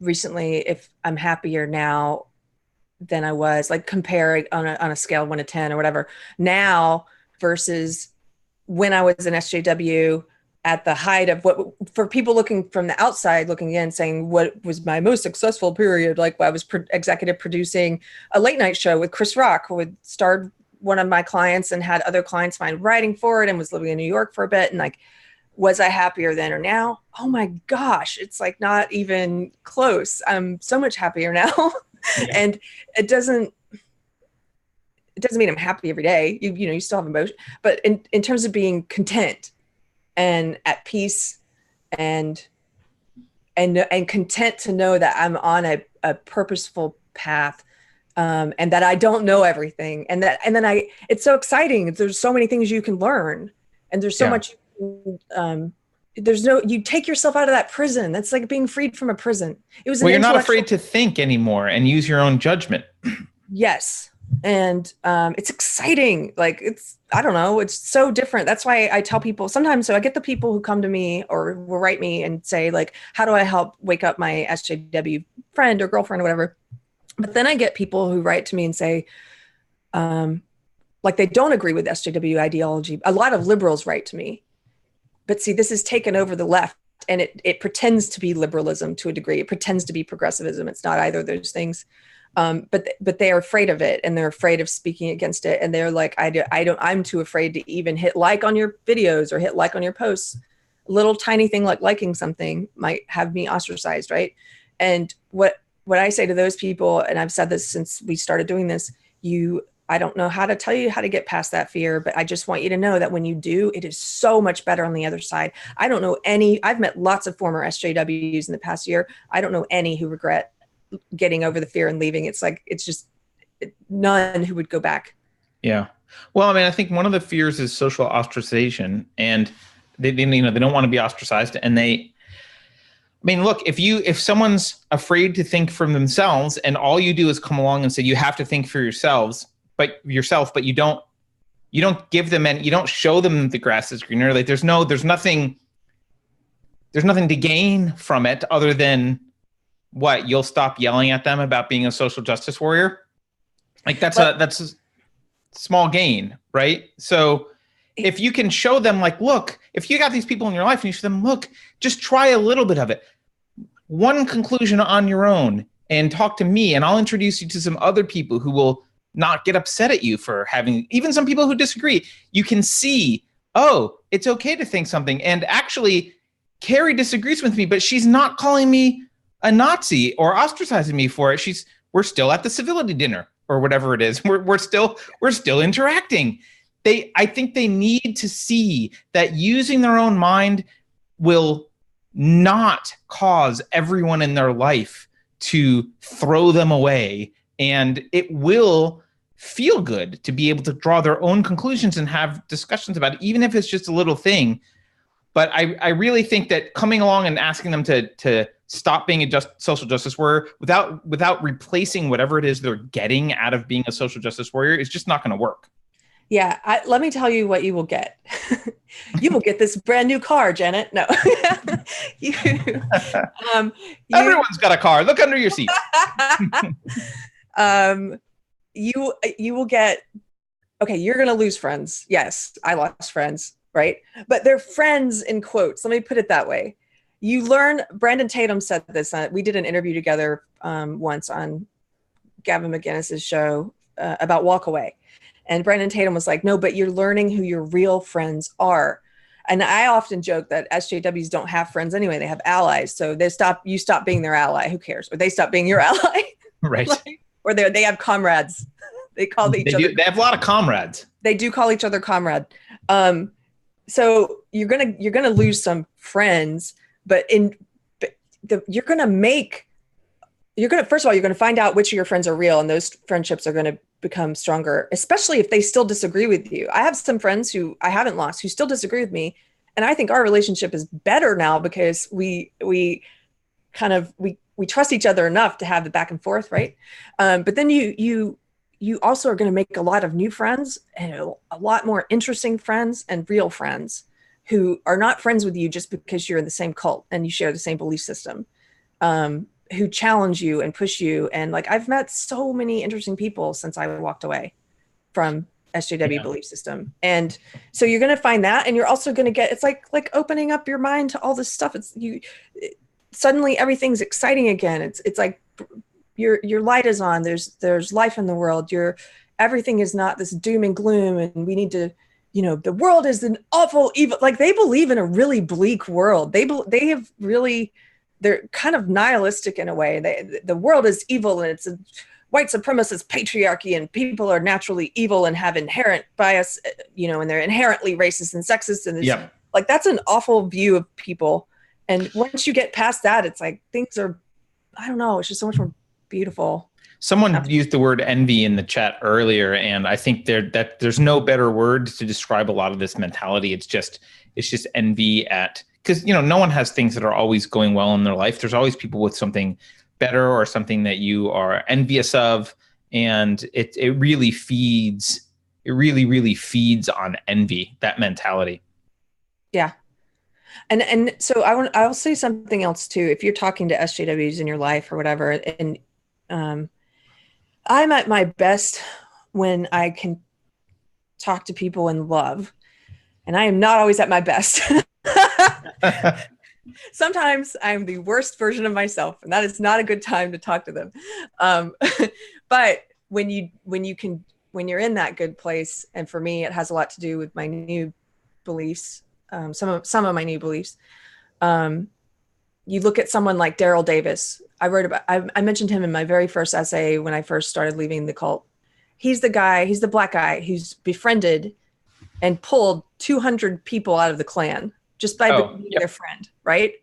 recently if I'm happier now than I was, like compare on a scale of 1 to 10 or whatever now versus when I was in SJW at the height of what, for people looking from the outside looking in, saying what was my most successful period, like I was executive producing a late night show with Chris Rock, who had starred one of my clients and had other clients find writing for it, and was living in New York for a bit. And like, was I happier then or now? Oh my gosh, it's like not even close. I'm so much happier now. Yeah. And it doesn't mean I'm happy every day. You know, you still have emotion, but in terms of being content and at peace and content to know that I'm on a purposeful path, and that I don't know everything, and then it's so exciting. There's so many things you can learn, and there's so much. You take yourself out of that prison. That's like being freed from a prison. It was. Well, you're not afraid to think anymore and use your own judgment. Yes. And it's exciting. Like, I don't know, it's so different. That's why I tell people sometimes, so I get the people who come to me or will write me and say like, how do I help wake up my SJW friend or girlfriend or whatever? But then I get people who write to me and say, like they don't agree with SJW ideology. A lot of liberals write to me, but see, this has taken over the left, and it pretends to be liberalism to a degree. It pretends to be progressivism. It's not either of those things. But they are afraid of it, and they're afraid of speaking against it. And they're like, I'm too afraid to even hit like on your videos or hit like on your posts. A little tiny thing like liking something might have me ostracized, right? And what I say to those people, and I've said this since we started doing this, I don't know how to tell you how to get past that fear, but I just want you to know that when you do, it is so much better on the other side. I don't know I've met lots of former SJWs in the past year. I don't know any who regret getting over the fear and leaving. It's like, it's just none who would go back. Yeah. Well, I mean, I think one of the fears is social ostracization, and they don't want to be ostracized. And look, if someone's afraid to think for themselves, and all you do is come along and say, you have to think for yourselves, but you don't give them, and you don't show them the grass is greener. Like there's nothing to gain from it other than what, you'll stop yelling at them about being a social justice warrior? Like that's a small gain, right? So if you can show them, like, look, if you got these people in your life and you show them, look, just try a little bit of it. One conclusion on your own, and talk to me, and I'll introduce you to some other people who will not get upset at you for having, even some people who disagree. You can see, oh, it's okay to think something. And actually, Keri disagrees with me, but she's not calling me a Nazi or ostracizing me for it. We're still at the civility dinner or whatever it is. We're still interacting. I think they need to see that using their own mind will not cause everyone in their life to throw them away, and it will feel good to be able to draw their own conclusions and have discussions about it, even if it's just a little thing. But I really think that coming along and asking them to stop being a social justice warrior without replacing whatever it is they're getting out of being a social justice warrior is just not going to work. Yeah, let me tell you what you will get. You will get this brand new car, Janet. No, everyone's got a car. Look under your seat. You will get. Okay, you're going to lose friends. Yes, I lost friends, right? But they're friends in quotes. Let me put it that way. You learn. Brandon Tatum said this. We did an interview together once on Gavin McGinnis's show about Walk Away. And Brandon Tatum was like, no, but you're learning who your real friends are. And I often joke that SJWs don't have friends anyway. They have allies. So you stop being their ally. Who cares? Or they stop being your ally. Right. Or they have comrades. They call each other. They have a lot of comrades. They do call each other comrade. So you're gonna lose some friends, but you're gonna first of all, you're gonna find out which of your friends are real, and those friendships are gonna become stronger, especially if they still disagree with you. I have some friends who I haven't lost who still disagree with me, and I think our relationship is better now because we trust each other enough to have the back and forth, right? But then you also are going to make a lot of new friends, and a lot more interesting friends and real friends who are not friends with you just because you're in the same cult and you share the same belief system. Who challenge you and push you. And like, I've met so many interesting people since I walked away from SJW belief system. And so you're going to find that, and you're also going to get, it's like opening up your mind to all this stuff. Suddenly everything's exciting again. It's like your light is on. There's life in the world. Everything is not this doom and gloom, and we need to, the world is an awful evil. Like, they believe in a really bleak world. They're kind of nihilistic in a way. The world is evil, and it's a white supremacist patriarchy, and people are naturally evil and have inherent bias, and they're inherently racist and sexist. And like, that's an awful view of people. And once you get past that, it's like things are, I don't know, it's just so much more beautiful. Someone used the word envy in the chat earlier, and I think there's no better word to describe a lot of this mentality. It's just envy because no one has things that are always going well in their life. There's always people with something better or something that you are envious of, and it really feeds. It really feeds on envy, that mentality. Yeah. And so I'll say something else too. If you're talking to SJWs in your life or whatever, and I'm at my best when I can talk to people in love, and I am not always at my best. Sometimes I'm the worst version of myself, and that is not a good time to talk to them. But when you're in that good place, and for me, it has a lot to do with my new beliefs. Some of my new beliefs. You look at someone like Daryl Davis. I mentioned him in my very first essay when I first started leaving the cult. He's the black guy who's befriended and pulled 200 people out of the Klan just by being their friend, right?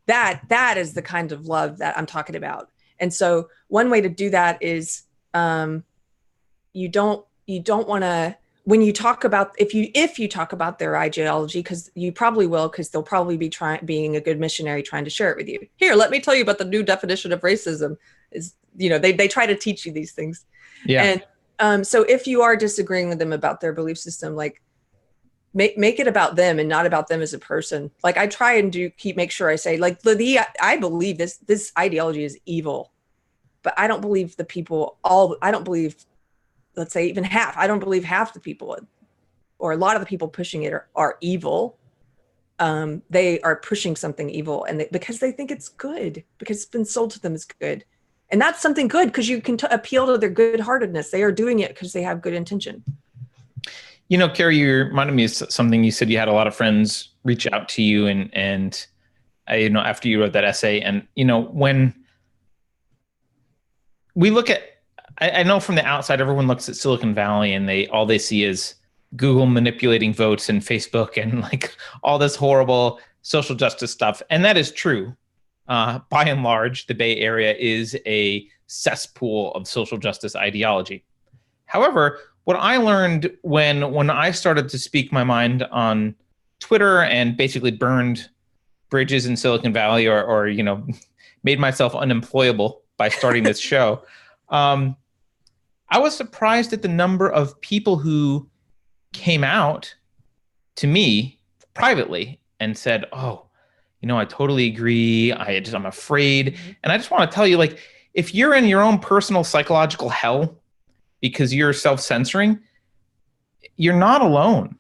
That is the kind of love that I'm talking about. And so one way to do that is you don't want to, when you talk about, if you talk about their ideology, because you probably will, because they'll probably be being a good missionary trying to share it with you. Here, let me tell you about the new definition of racism. Is they try to teach you these things. Yeah. And so if you are disagreeing with them about their belief system, like make it about them and not about them as a person. Like, I try and make sure I say, like, I believe this ideology is evil, but I don't believe I don't believe, let's say, even half. I don't believe half the people, or a lot of the people pushing it are evil. They are pushing something evil, and because they think it's good, because it's been sold to them as good. And that's something good, because you can appeal to their good-heartedness. They are doing it because they have good intention. Keri, you reminded me of something. You said you had a lot of friends reach out to you, and after you wrote that essay, and when we look at, I know from the outside, everyone looks at Silicon Valley and all they see is Google manipulating votes and Facebook and like all this horrible social justice stuff. And that is true. By and large, the Bay Area is a cesspool of social justice ideology. However, what I learned when I started to speak my mind on Twitter and basically burned bridges in Silicon Valley or made myself unemployable by starting this show, I was surprised at the number of people who came out to me privately and said, "Oh, I totally agree. I'm afraid." And I just want to tell you, like, if you're in your own personal psychological hell because you're self-censoring, you're not alone.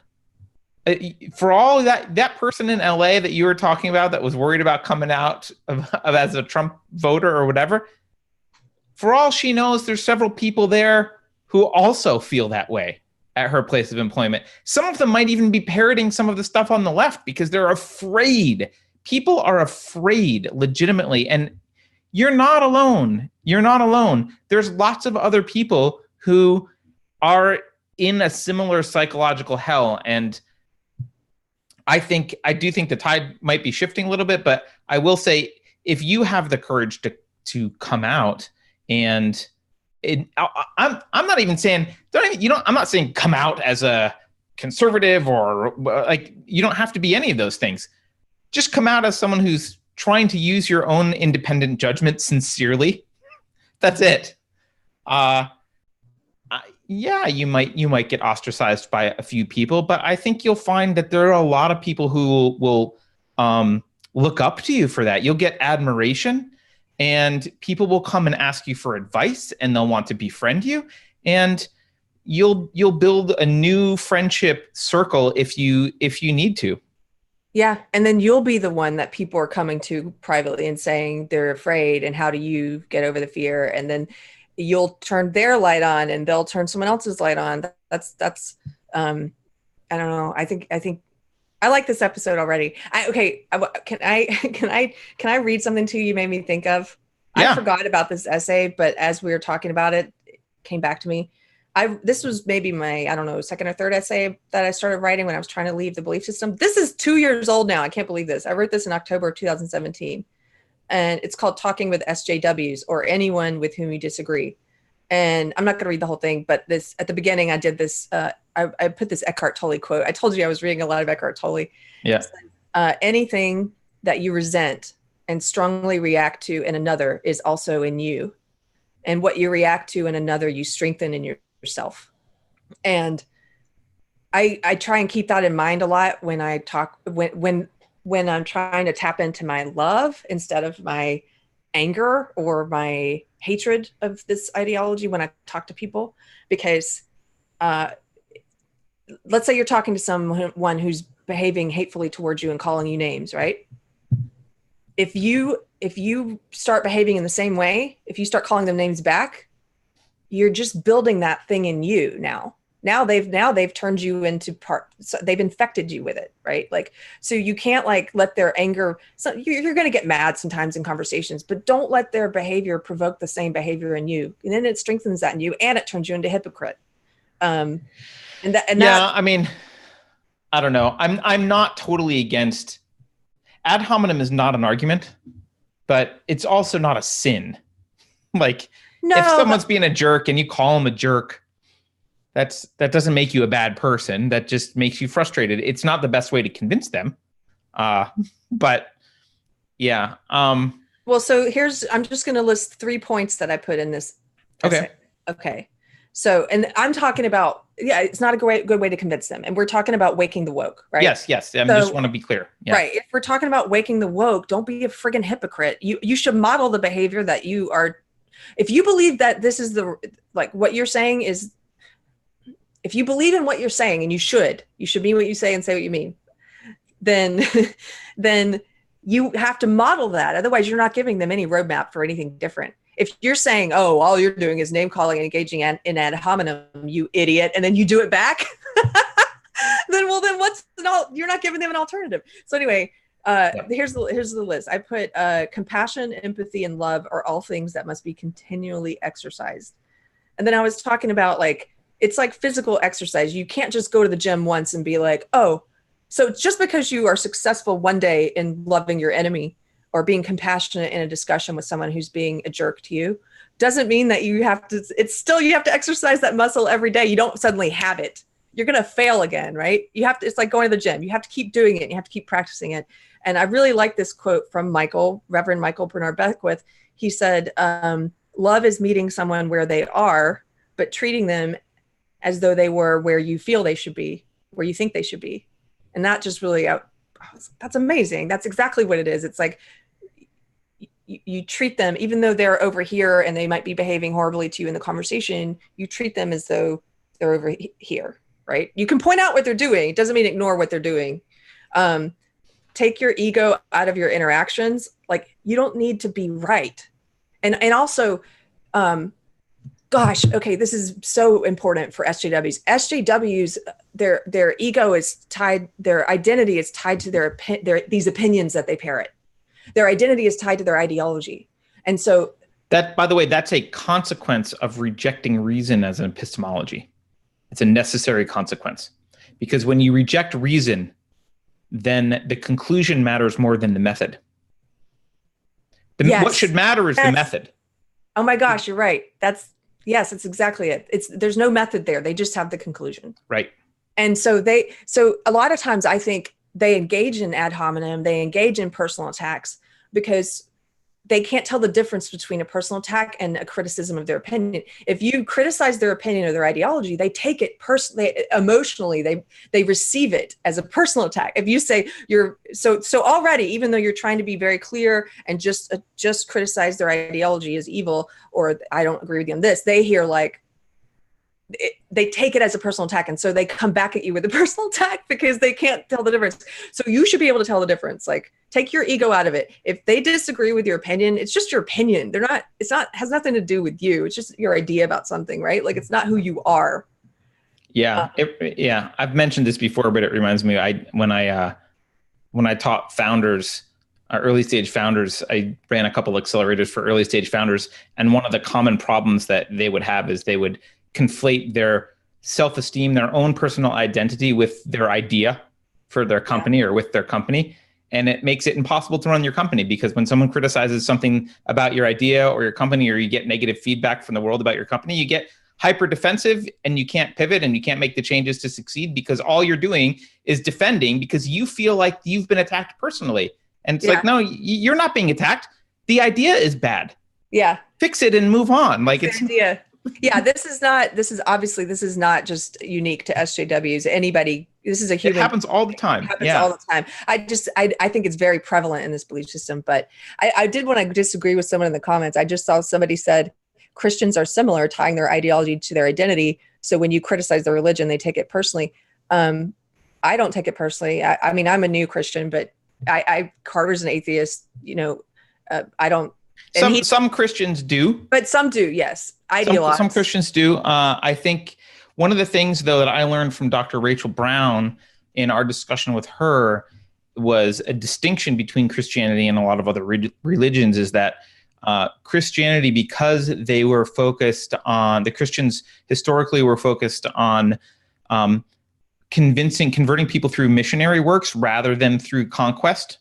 For all that person in LA that you were talking about that was worried about coming out of as a Trump voter or whatever, for all she knows, there's several people there who also feel that way at her place of employment. Some of them might even be parroting some of the stuff on the left because they're afraid. People are afraid legitimately. And you're not alone. You're not alone. There's lots of other people who are in a similar psychological hell. And I do think the tide might be shifting a little bit, but I will say, if you have the courage to come out, and I'm not even saying, I'm not saying come out as a conservative or like, you don't have to be any of those things. Just come out as someone who's trying to use your own independent judgment sincerely. That's it. Yeah, you might get ostracized by a few people, but I think you'll find that there are a lot of people who will look up to you for that. You'll get admiration, and people will come and ask you for advice, and they'll want to befriend you. And you'll build a new friendship circle if you need to. Yeah. And then you'll be the one that people are coming to privately and saying they're afraid, and how do you get over the fear? And then you'll turn their light on and they'll turn someone else's light on. That's I don't know. I think I like this episode already. Can I read something to you? You made me think of. Yeah. I forgot about this essay, but as we were talking about it, it came back to me. This was maybe my, I don't know, second or third essay that I started writing when I was trying to leave the belief system. This is 2 years old now. I can't believe this. I wrote this in October of 2017, and it's called Talking with SJWs, or Anyone with Whom You Disagree. And I'm not going to read the whole thing, but this, at the beginning, I did this, I put this Eckhart Tolle quote. I told you I was reading a lot of Eckhart Tolle. Yeah. Anything that you resent and strongly react to in another is also in you. And what you react to in another, you strengthen in yourself. And I try and keep that in mind a lot when I talk, when I'm trying to tap into my love instead of my anger or my hatred of this ideology when I talk to people. Because let's say you're talking to someone who's behaving hatefully towards you and calling you names, right? If you start behaving in the same way, if you start calling them names back, you're just building that thing in you now. Now they've turned you into so they've infected you with it, right? Like, so you can't like let their anger, so you're going to get mad sometimes in conversations, but don't let their behavior provoke the same behavior in you. And then it strengthens that in you, and it turns you into a hypocrite. I mean, I don't know. I'm not totally against ad hominem is not an argument, but it's also not a sin. Like, if someone's being a jerk and you call them a jerk, that doesn't make you a bad person. That just makes you frustrated. It's not the best way to convince them. But yeah. Well, so I'm just going to list 3 points that I put in this. Okay. Okay. So, and I'm talking about, it's not a good way to convince them. And we're talking about waking the woke, right? Yes. I just want to be clear. Yeah. Right. If we're talking about waking the woke, don't be a friggin' hypocrite. You should model the behavior that you are. If you believe that this is what you're saying is, if you believe in what you're saying, and you should mean what you say and say what you mean, then you have to model that. Otherwise, you're not giving them any roadmap for anything different. If you're saying, oh, all you're doing is name calling and engaging in ad hominem, you idiot, and then you do it back, then you're not giving them an alternative. So anyway, here's the list. I put compassion, empathy, and love are all things that must be continually exercised. And then I was talking about it's like physical exercise. You can't just go to the gym once and be like, oh, so just because you are successful one day in loving your enemy or being compassionate in a discussion with someone who's being a jerk to you, doesn't mean that you have to exercise that muscle every day. You don't suddenly have it. You're going to fail again, right? It's like going to the gym. You have to keep doing it. You have to keep practicing it. And I really like this quote from Reverend Michael Bernard Beckwith. He said, love is meeting someone where they are, but treating them as though they were where you feel they should be, where you think they should be. And that just really, that's amazing. That's exactly what it is. It's like you treat them, even though they're over here and they might be behaving horribly to you in the conversation, you treat them as though they're over here, right? You can point out what they're doing. It doesn't mean ignore what they're doing. Take your ego out of your interactions. Like, you don't need to be right. And also, gosh, okay, this is so important for SJWs. SJWs, their ego is tied, their identity is tied to these opinions that they parrot. Their identity is tied to their ideology. And so that, by the way, that's a consequence of rejecting reason as an epistemology. It's a necessary consequence, because when you reject reason, then the conclusion matters more than the method. What should matter is the method. Oh my gosh, you're right. That's exactly it. There's no method there. They just have the conclusion. Right. And so a lot of times I think they engage in ad hominem, they engage in personal attacks because they can't tell the difference between a personal attack and a criticism of their opinion. If you criticize their opinion or their ideology, they take it personally, emotionally, they receive it as a personal attack. If you say so already, even though you're trying to be very clear and just criticize their ideology as evil, or I don't agree with you on this, they hear like, they take it as a personal attack. And so they come back at you with a personal attack because they can't tell the difference. So you should be able to tell the difference. Like, take your ego out of it. If they disagree with your opinion, it's just your opinion. Has nothing to do with you. It's just your idea about something, right? Like, it's not who you are. Yeah. I've mentioned this before, but it reminds me, when I taught founders, early stage founders, I ran a couple accelerators for early stage founders. And one of the common problems that they would have is they would conflate their self-esteem, their own personal identity with their idea for their company or with their company. And it makes it impossible to run your company, because when someone criticizes something about your idea or your company, or you get negative feedback from the world about your company, you get hyper defensive and you can't pivot and you can't make the changes to succeed, because all you're doing is defending because you feel like you've been attacked personally. And it's like, no, you're not being attacked. The idea is bad. Yeah. Fix it and move on. Like, it's idea. Yeah, this is not just unique to SJWs. Anybody, this is a human. It happens all the time. It happens all the time. I think it's very prevalent in this belief system. But I did want to disagree with someone in the comments. I just saw somebody said Christians are similar, tying their ideology to their identity. So when you criticize their religion, they take it personally. I don't take it personally. I mean, I'm a new Christian, but Carter's an atheist. You know, I don't. Some Christians do, but some do. Yes, some Christians do. I think one of the things, though, that I learned from Dr. Rachel Brown in our discussion with her was a distinction between Christianity and a lot of other religions. Is that Christianity, because they were focused on, the Christians historically were focused on converting people through missionary works rather than through conquest.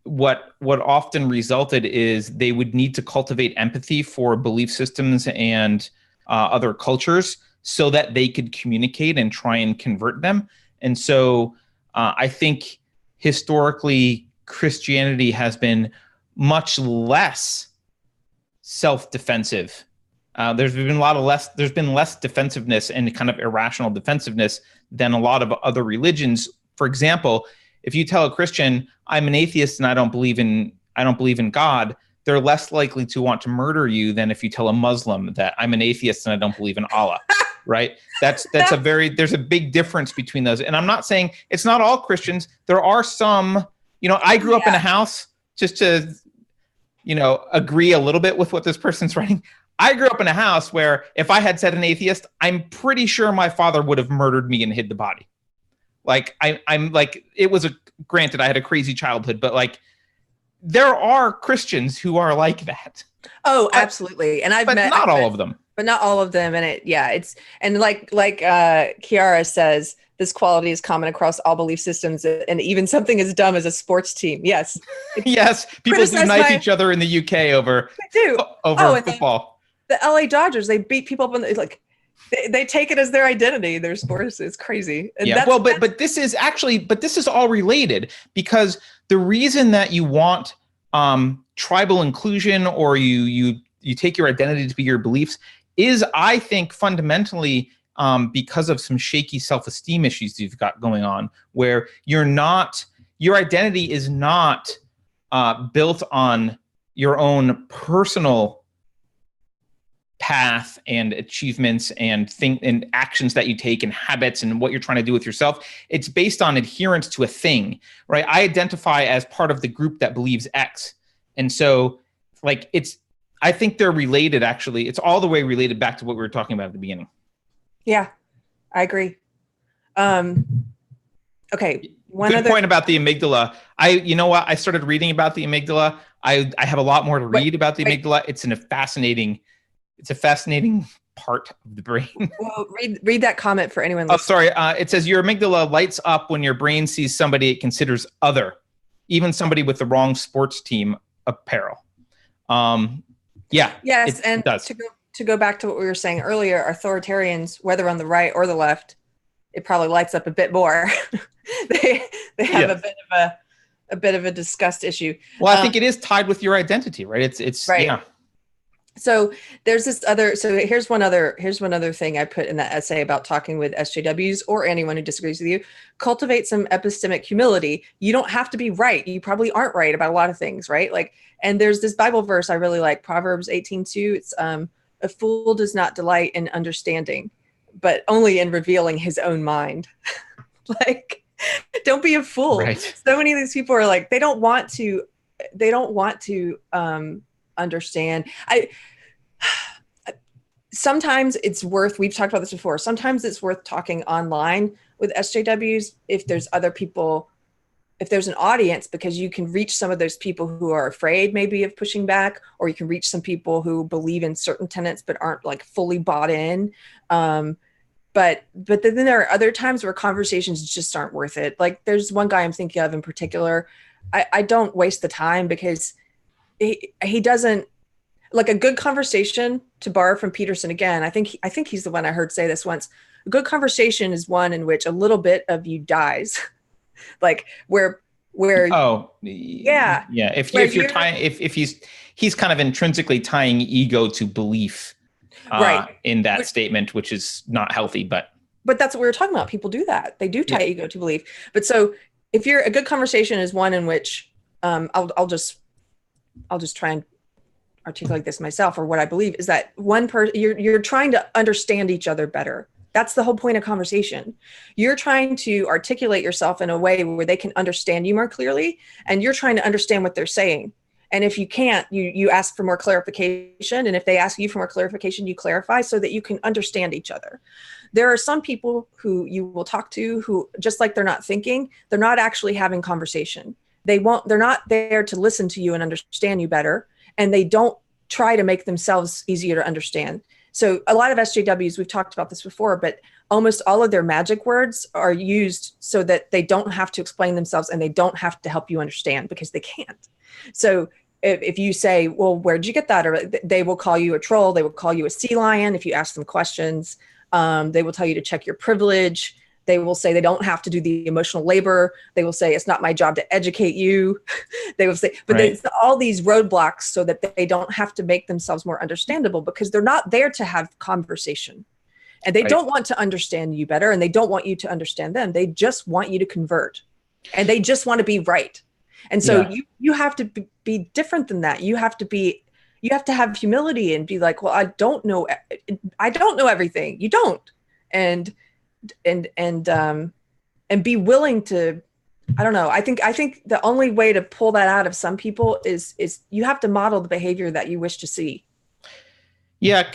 What often resulted is they would need to cultivate empathy for belief systems and other cultures so that they could communicate and try and convert them. And so I think historically Christianity has been much less self-defensive. There's been less defensiveness and kind of irrational defensiveness than a lot of other religions. For example, if you tell a Christian, I'm an atheist and I don't believe in God, they're less likely to want to murder you than if you tell a Muslim that I'm an atheist and I don't believe in Allah. Right? There's a big difference between those. And I'm not saying it's not all Christians. There are some, I grew up in a house, just to, agree a little bit with what this person's writing. I grew up in a house where if I had said an atheist, I'm pretty sure my father would have murdered me and hid the body. Like, I'm like, it was granted I had a crazy childhood, but like, there are Christians who are like that. Oh, absolutely. And but not all of them. And like Kiara says, this quality is common across all belief systems, and even something as dumb as a sports team. Yes. Yes. People do knife each other in the UK over football. The LA Dodgers, they beat people up they take it as their identity, their sports. It's crazy. And but this is all related, because the reason that you want tribal inclusion, or you take your identity to be your beliefs, is, I think, fundamentally because of some shaky self-esteem issues you've got going on, where your identity is not built on your own personal path and achievements and actions that you take and habits and what you're trying to do with yourself. It's based on adherence to a thing, right? I identify as part of the group that believes X. And so I think they're related, actually. It's all the way related back to what we were talking about at the beginning. Yeah, I agree. Okay. Good point about the amygdala. I started reading about the amygdala. I have a lot more to read about the amygdala. It's a fascinating part of the brain. Well, read that comment for anyone listening. Oh, sorry. It says your amygdala lights up when your brain sees somebody it considers other, even somebody with the wrong sports team apparel. Yeah. Yes, it does. To go back to what we were saying earlier, authoritarians, whether on the right or the left, it probably lights up a bit more. they have a bit of a disgust issue. Well, I think it is tied with your identity, right? It's right. Yeah. So there's this other. So here's one other thing I put in that essay about talking with SJWs or anyone who disagrees with you. Cultivate some epistemic humility. You don't have to be right. You probably aren't right about a lot of things, right? And there's this Bible verse I really like, Proverbs 18:2. It's a fool does not delight in understanding, but only in revealing his own mind. Like, don't be a fool. Right. So many of these people are like, they don't want to understand. Sometimes it's worth, we've talked about this before, sometimes it's worth talking online with SJWs if there's other people, if there's an audience, because you can reach some of those people who are afraid maybe of pushing back, or you can reach some people who believe in certain tenets but aren't like fully bought in. But then there are other times where conversations just aren't worth it. Like, there's one guy I'm thinking of in particular. I don't waste the time because he doesn't, like, a good conversation, to borrow from Peterson again. I think he's the one I heard say this once. A good conversation is one in which a little bit of you dies. Like where yeah. If you're tying, if he's kind of intrinsically tying ego to belief, right, in that statement, which is not healthy, but that's what we were talking about. People do that. They do tie ego to belief. But so if you're, a good conversation is one in which I'll just try and articulate this myself, or what I believe is that one person, you're trying to understand each other better. That's the whole point of conversation. You're trying to articulate yourself in a way where they can understand you more clearly, and you're trying to understand what they're saying. And if you can't, you ask for more clarification. And if they ask you for more clarification, you clarify so that you can understand each other. There are some people who you will talk to who, just like they're not thinking, they're not actually having conversation. They're not there to listen to you and understand you better. And they don't try to make themselves easier to understand. So a lot of SJWs, we've talked about this before, but almost all of their magic words are used so that they don't have to explain themselves, and they don't have to help you understand, because they can't. So if you say, well, where'd you get that? Or they will call you a troll. They will call you a sea lion if you ask them questions. They will tell you to check your privilege. They will say they don't have to do the emotional labor. They will say, it's not my job to educate you. They will say, but right. It's all these roadblocks so that they don't have to make themselves more understandable, because they're not there to have conversation. And they don't want to understand you better, and they don't want you to understand them. They just want you to convert, and they just want to be right. And so you have to be different than that. You have to have humility and be like, well, I don't know everything. You don't. And be willing to, I don't know. I think the only way to pull that out of some people is you have to model the behavior that you wish to see. Yeah.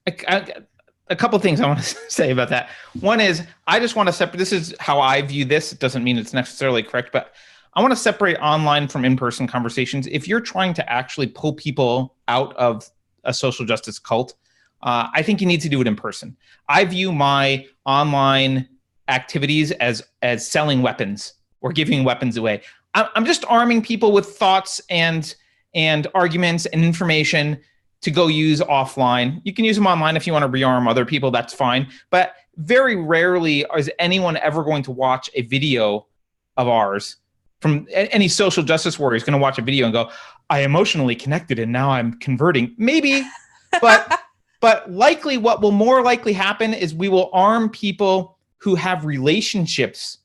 A couple of things I want to say about that. One is, I just want to separate, this is how I view this. It doesn't mean it's necessarily correct, but I want to separate online from in-person conversations. If you're trying to actually pull people out of a social justice cult, I think you need to do it in person. I view my online activities as selling weapons or giving weapons away. I'm just arming people with thoughts and arguments and information to go use offline. You can use them online if you want to rearm other people, that's fine. But very rarely is anyone ever going to watch a video of ours from any social justice warrior is going to watch a video and go, I emotionally connected and now I'm converting. Maybe, but likely what will more likely happen is we will arm people who have relationships,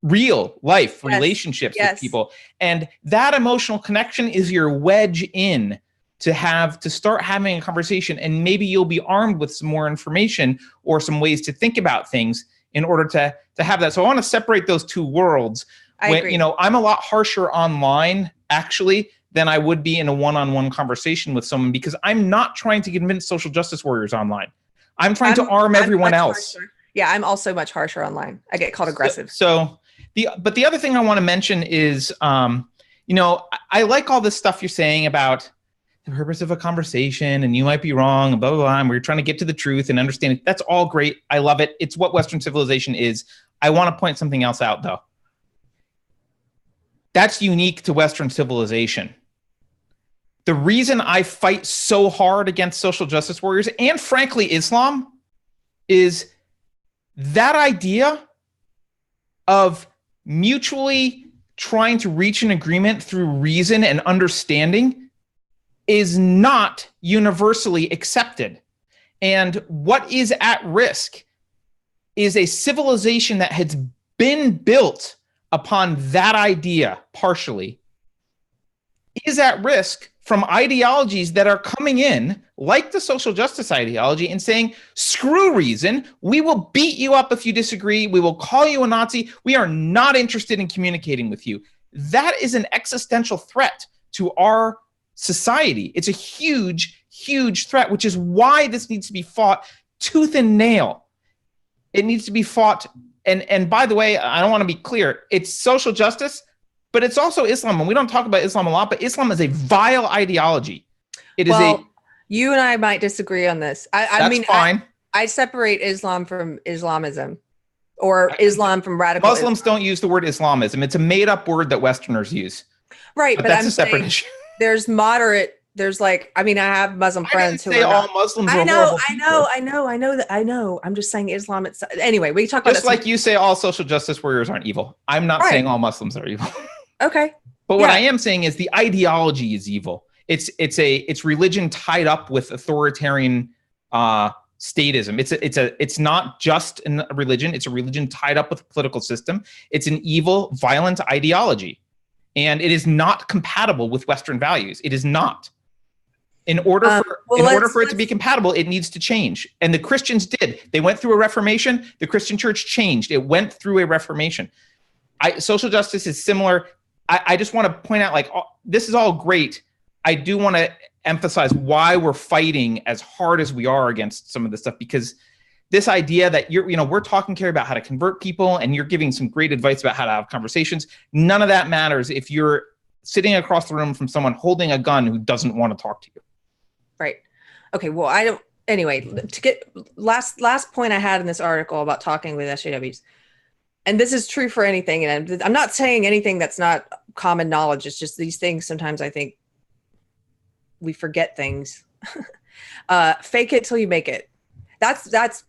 real life relationships with people. And that emotional connection is your wedge in to start having a conversation. And maybe you'll be armed with some more information or some ways to think about things in order to have that. So I want to separate those two worlds. I agree. I'm a lot harsher online, actually, than I would be in a one-on-one conversation with someone, because I'm not trying to convince social justice warriors online. I'm trying to arm everyone else. Harsher. Yeah, I'm also much harsher online. I get called aggressive. But the other thing I want to mention is, I like all this stuff you're saying about the purpose of a conversation, and you might be wrong, and blah, blah, blah, and we're trying to get to the truth and understand it. That's all great. I love it. It's what Western civilization is. I want to point something else out, though. That's unique to Western civilization. The reason I fight so hard against social justice warriors, and frankly Islam, is that idea of mutually trying to reach an agreement through reason and understanding is not universally accepted. And what is at risk is a civilization that has been built upon that idea partially is at risk from ideologies that are coming in, like the social justice ideology, and saying, screw reason, we will beat you up if you disagree, we will call you a Nazi, we are not interested in communicating with you. That is an existential threat to our society. It's a huge, huge threat, which is why this needs to be fought tooth and nail. It needs to be fought. And by the way, I don't want to be clear, it's social justice, but it's also Islam. And we don't talk about Islam a lot, but Islam is a vile ideology. It is you and I might disagree on this. I mean, fine. I separate Islam from Islamism, or Islam from radical Muslims Islam. don't use the word Islamism. It's a made-up word that Westerners use. Right, but that's I'm a separate saying issue. There's moderate. There's like, I mean, I have Muslim friends who say are all not, Muslims I are know, horrible I know. I'm just saying Islam itself. Anyway, we talk about just like you say all social justice warriors aren't evil. I'm not saying all Muslims are evil. Okay. But what I am saying is the ideology is evil. It's religion tied up with authoritarian statism. It's not just a religion. It's a religion tied up with a political system. It's an evil, violent ideology, and it is not compatible with Western values. It is not. In order for it to be compatible, it needs to change. And the Christians did. They went through a reformation. The Christian church changed. It went through a reformation. Social justice is similar. I just want to point out, like, this is all great. I do want to emphasize why we're fighting as hard as we are against some of this stuff, because this idea that we're talking, Keri, about how to convert people, and you're giving some great advice about how to have conversations. None of that matters if you're sitting across the room from someone holding a gun who doesn't want to talk to you. Right. Okay. Well, anyway, to get last point I had in this article about talking with SJWs, and this is true for anything. And I'm not saying anything that's not common knowledge. It's just these things. Sometimes I think we forget things. Fake it till you make it. That's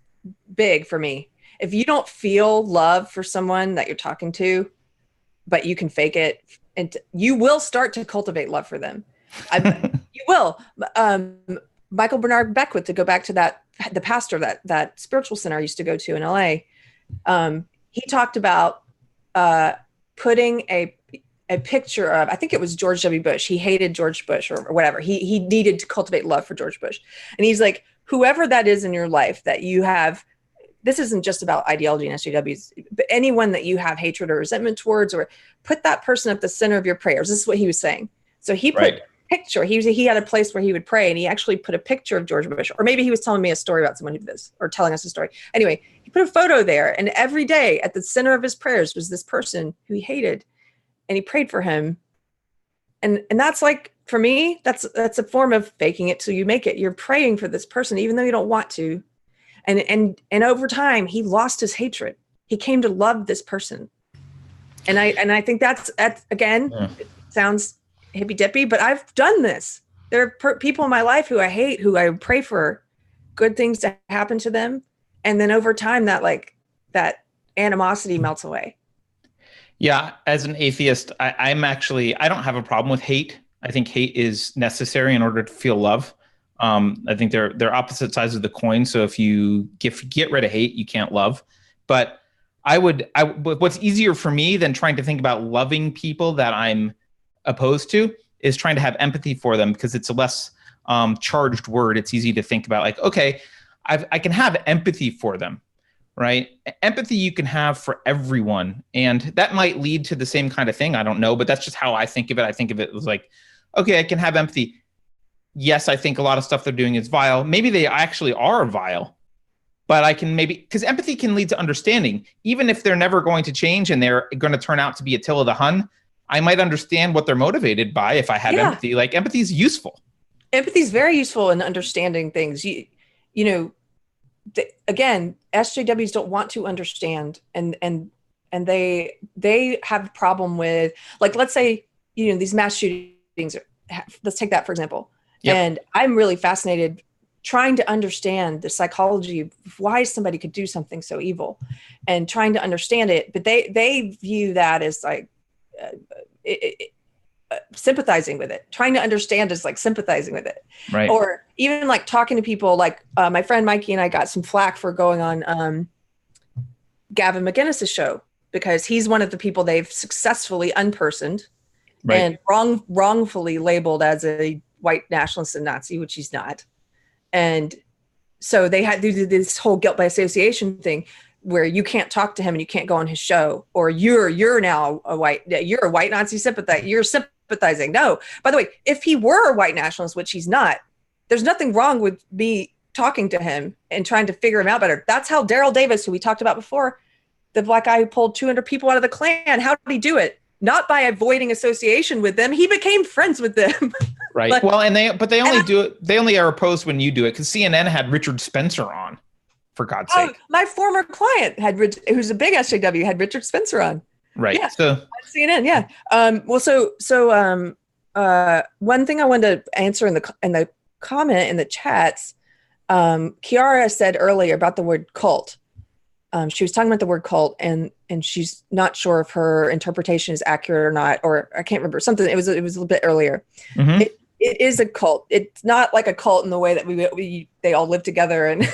big for me. If you don't feel love for someone that you're talking to, but you can fake it, and you will start to cultivate love for them. You will. Michael Bernard Beckwith, to go back to the pastor that spiritual center I used to go to in LA. He talked about putting a picture of, I think it was George W. Bush. He hated George Bush or whatever. He needed to cultivate love for George Bush. And he's like, whoever that is in your life that you have, this isn't just about ideology and SJWs, but anyone that you have hatred or resentment towards, or put that person at the center of your prayers. This is what he was saying. So he put a picture. He had a place where he would pray, and he actually put a picture of George Bush, or maybe he was telling me a story about someone who did this, or telling us a story. Anyway, he put a photo there, and every day at the center of his prayers was this person who he hated, and he prayed for him. And that's, like, for me, that's a form of faking it till you make it. You're praying for this person, even though you don't want to. And over time, he lost his hatred. He came to love this person. And I think that's again, it sounds hippy dippy, but I've done this. There are people in my life who I hate, who I pray for good things to happen to them. And then over time, that animosity melts away. Yeah. As an atheist, I don't have a problem with hate. I think hate is necessary in order to feel love. I think they're opposite sides of the coin. So if you get rid of hate, you can't love. But what's easier for me than trying to think about loving people that I'm opposed to is trying to have empathy for them, because it's a less charged word. It's easy to think about, like, okay, I can have empathy for them, right? Empathy you can have for everyone. And that might lead to the same kind of thing. I don't know, but that's just how I think of it. I think of it as like, okay, I can have empathy. Yes, I think a lot of stuff they're doing is vile. Maybe they actually are vile, but I can because empathy can lead to understanding. Even if they're never going to change and they're going to turn out to be Attila the Hun, I might understand what they're motivated by if I have empathy. Like, empathy is useful. Empathy is very useful in understanding things. Again, SJWs don't want to understand, and they have a problem with, like, let's say, these mass shootings. Let's take that for example. Yep. And I'm really fascinated trying to understand the psychology of why somebody could do something so evil, and trying to understand it. But they view that as like sympathizing with it. Trying to understand is like sympathizing with it. Right. Or even like talking to people, like my friend Mikey and I got some flack for going on Gavin McInnes's show, because he's one of the people they've successfully unpersoned. Right. and wrongfully labeled as a white nationalist and Nazi, which he's not. And so they had to do this whole guilt by association thing where you can't talk to him and you can't go on his show, or you're now you're a white Nazi sympathizer, you're sympathizing. No, by the way, if he were a white nationalist, which he's not, there's nothing wrong with me talking to him and trying to figure him out better. That's how Daryl Davis, who we talked about before, the black guy who pulled 200 people out of the Klan, how did he do it? Not by avoiding association with them. He became friends with them. Right. Well, they only do it. They only are opposed when you do it, because CNN had Richard Spencer on, for God's sake. My former client who's a big SJW, had Richard Spencer on. Right. Yeah. So CNN. Yeah. One thing I wanted to answer in the comment in the chats, Kiara said earlier about the word cult. She was talking about the word cult, and she's not sure if her interpretation is accurate or not, or I can't remember something. It was a little bit earlier. Mm-hmm. It is a cult. It's not like a cult in the way that they all live together, and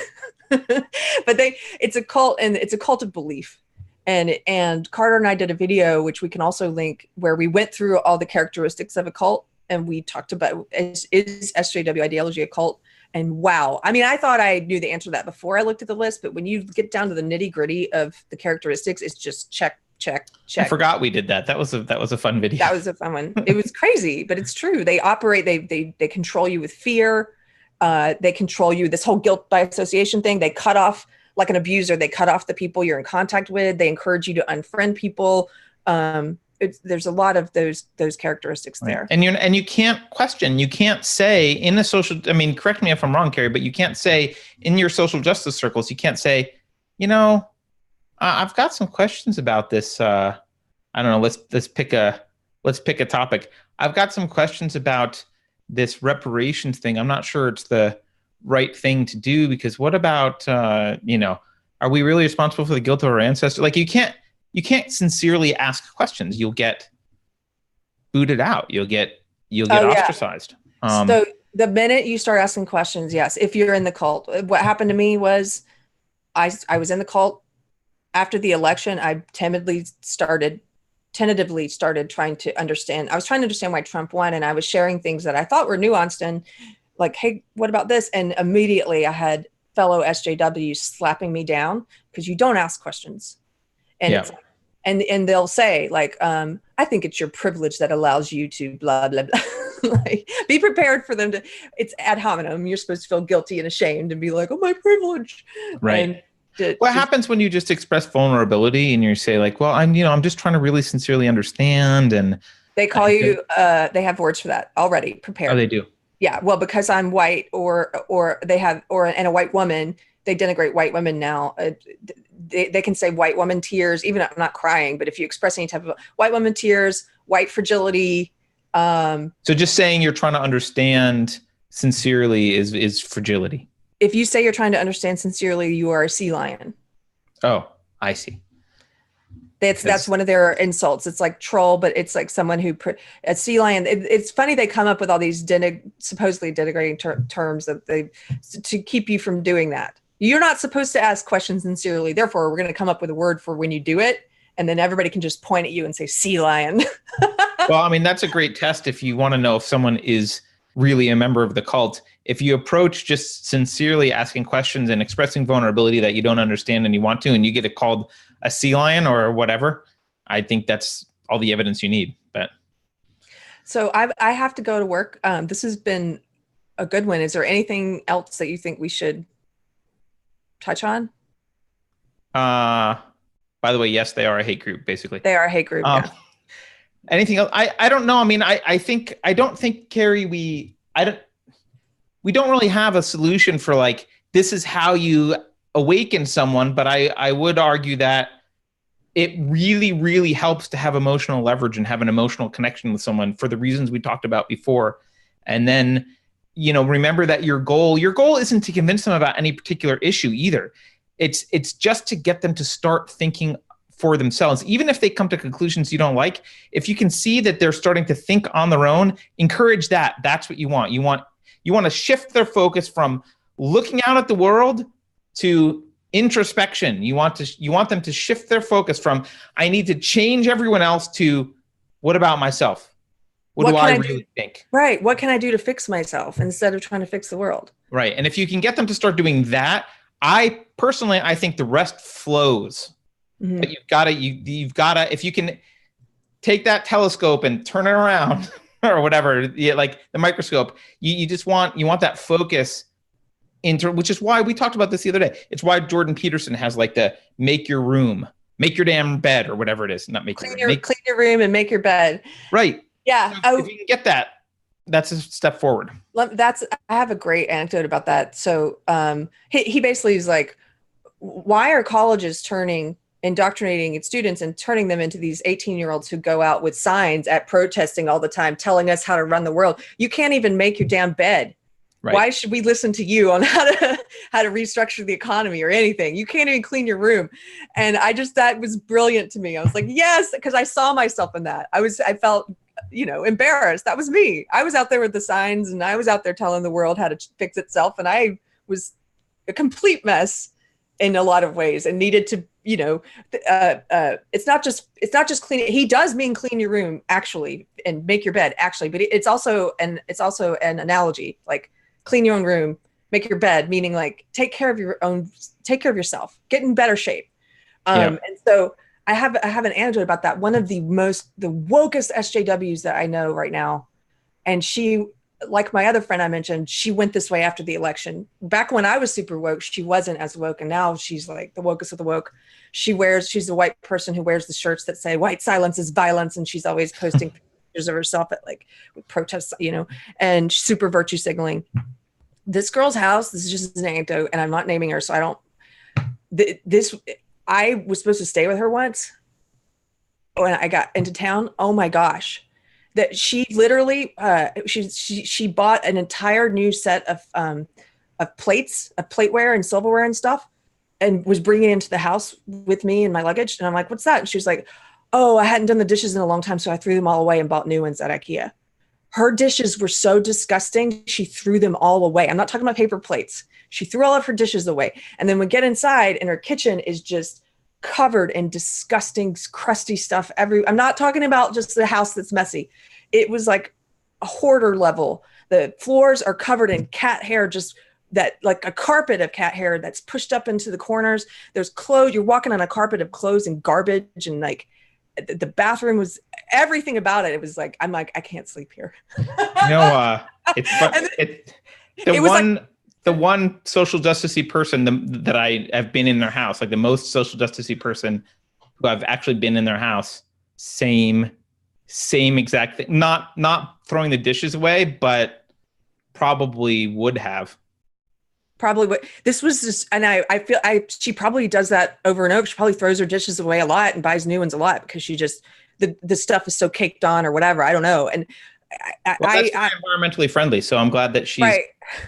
but it's a cult, and it's a cult of belief. And Carter and I did a video, which we can also link, where we went through all the characteristics of a cult, and we talked about is SJW ideology a cult? And wow, I mean, I thought I knew the answer to that before I looked at the list, but when you get down to the nitty gritty of the characteristics, it's just check. I forgot we did that. That was a fun video. That was a fun one. It was crazy, but it's true. They operate. They control you with fear. They control you. This whole guilt by association thing. They cut off, like an abuser. They cut off the people you're in contact with. They encourage you to unfriend people. There's a lot of those characteristics there. And you can't question. You can't say in a social. I mean, correct me if I'm wrong, Keri, but you can't say in your social justice circles. You can't say, I've got some questions about this. I don't know. Let's pick a topic. I've got some questions about this reparations thing. I'm not sure it's the right thing to do, because what about are we really responsible for the guilt of our ancestors? Like, you can't sincerely ask questions. You'll get booted out. You'll get ostracized. So the minute you start asking questions, yes, if you're in the cult, what happened to me was I was in the cult. After the election, I tentatively started trying to understand. I was trying to understand why Trump won, and I was sharing things that I thought were nuanced and like, hey, what about this? And immediately I had fellow SJWs slapping me down because you don't ask questions. And it's like, and they'll say like, I think it's your privilege that allows you to blah, blah, blah. Like, be prepared for them to, it's ad hominem. You're supposed to feel guilty and ashamed and be like, oh, my privilege. Right. What happens when you just express vulnerability and you say like, well, I'm just trying to really sincerely understand, and they call you, they have words for that already prepared. Oh, they do. Yeah. Well, because I'm white and a white woman, they denigrate white women now. They can say white woman tears, even if I'm not crying, but if you express any type of white woman tears, white fragility. So just saying you're trying to understand sincerely is fragility. If you say you're trying to understand sincerely, you are a sea lion. Oh, I see. That's one of their insults. It's like troll, but it's like someone who a sea lion. It's funny they come up with all these supposedly denigrating terms that to keep you from doing that. You're not supposed to ask questions sincerely. Therefore, we're going to come up with a word for when you do it, and then everybody can just point at you and say sea lion. Well, I mean, that's a great test if you want to know if someone is really a member of the cult. If you approach just sincerely asking questions and expressing vulnerability that you don't understand and you want to, and you get it called a sea lion or whatever, I think that's all the evidence you need. But so I have to go to work. This has been a good one. Is there anything else that you think we should touch on? By the way, yes, they are a hate group, basically. They are a hate group. Yeah. Anything else? I don't know. I mean, I don't think, Keri, we don't really have a solution for like, this is how you awaken someone, but I would argue that it really, really helps to have emotional leverage and have an emotional connection with someone for the reasons we talked about before. And then, remember that your goal isn't to convince them about any particular issue either. It's just to get them to start thinking for themselves. Even if they come to conclusions you don't like, if you can see that they're starting to think on their own, encourage that. That's what you want. You want to shift their focus from looking out at the world to introspection. You want them to shift their focus from, I need to change everyone else, to what about myself? What do I really think? Right. What can I do to fix myself instead of trying to fix the world? Right. And if you can get them to start doing that, I think the rest flows. Mm-hmm. But you've gotta, if you can take that telescope and turn it around or whatever, like the microscope, you want that focus into, which is why we talked about this the other day. It's why Jordan Peterson has like the make your room, make your damn bed or whatever it is. Not clean your room and make your bed. Right. Yeah. So if you can get that, that's a step forward. I have a great anecdote about that. So he basically is like, why are colleges indoctrinating its students and turning them into these 18-year-olds who go out with signs at protesting all the time, telling us how to run the world? You can't even make your damn bed. Right. Why should we listen to you on how to restructure the economy or anything? You can't even clean your room. And that was brilliant to me. I was like, yes, because I saw myself in that. I felt, embarrassed. That was me. I was out there with the signs and I was out there telling the world how to fix itself. And I was a complete mess in a lot of ways and needed to, it's not just clean. He does mean clean your room actually and make your bed actually, but it's also an analogy, like clean your own room, make your bed, meaning like take care of yourself, get in better shape. And so I have an anecdote about that. One of the wokest SJWs that I know right now. And she, like my other friend I mentioned, she went this way after the election. Back when I was super woke, she wasn't as woke. And now she's like the wokest of the woke. She's the white person who wears the shirts that say white silence is violence. And she's always posting pictures of herself at like with protests, and super virtue signaling. This girl's house, this is just an anecdote, and I'm not naming her, so I don't, I was supposed to stay with her once when I got into town. Oh my gosh. That she literally, she bought an entire new set of plates, of plateware and silverware and stuff, and was bringing it into the house with me and my luggage. And I'm like, what's that? And she was like, oh, I hadn't done the dishes in a long time, so I threw them all away and bought new ones at IKEA. Her dishes were so disgusting, she threw them all away. I'm not talking about paper plates. She threw all of her dishes away. And then we get inside and her kitchen is just covered in disgusting, crusty stuff. I'm not talking about just the house that's messy. It was like a hoarder level. The floors are covered in cat hair, just that like a carpet of cat hair that's pushed up into the corners. There's clothes. You're walking on a carpet of clothes and garbage, and like the bathroom was everything about it. It was like, I'm like, I can't sleep here. The one social justicey person that I have been in their house, like the most social justicey person who I've actually been in their house, same exact thing. Not throwing the dishes away, but probably would have. Probably what this was just, and I feel she probably does that over and over. She probably throws her dishes away a lot and buys new ones a lot because she just the stuff is so caked on or whatever. I don't know. And that's environmentally friendly. So I'm glad that she's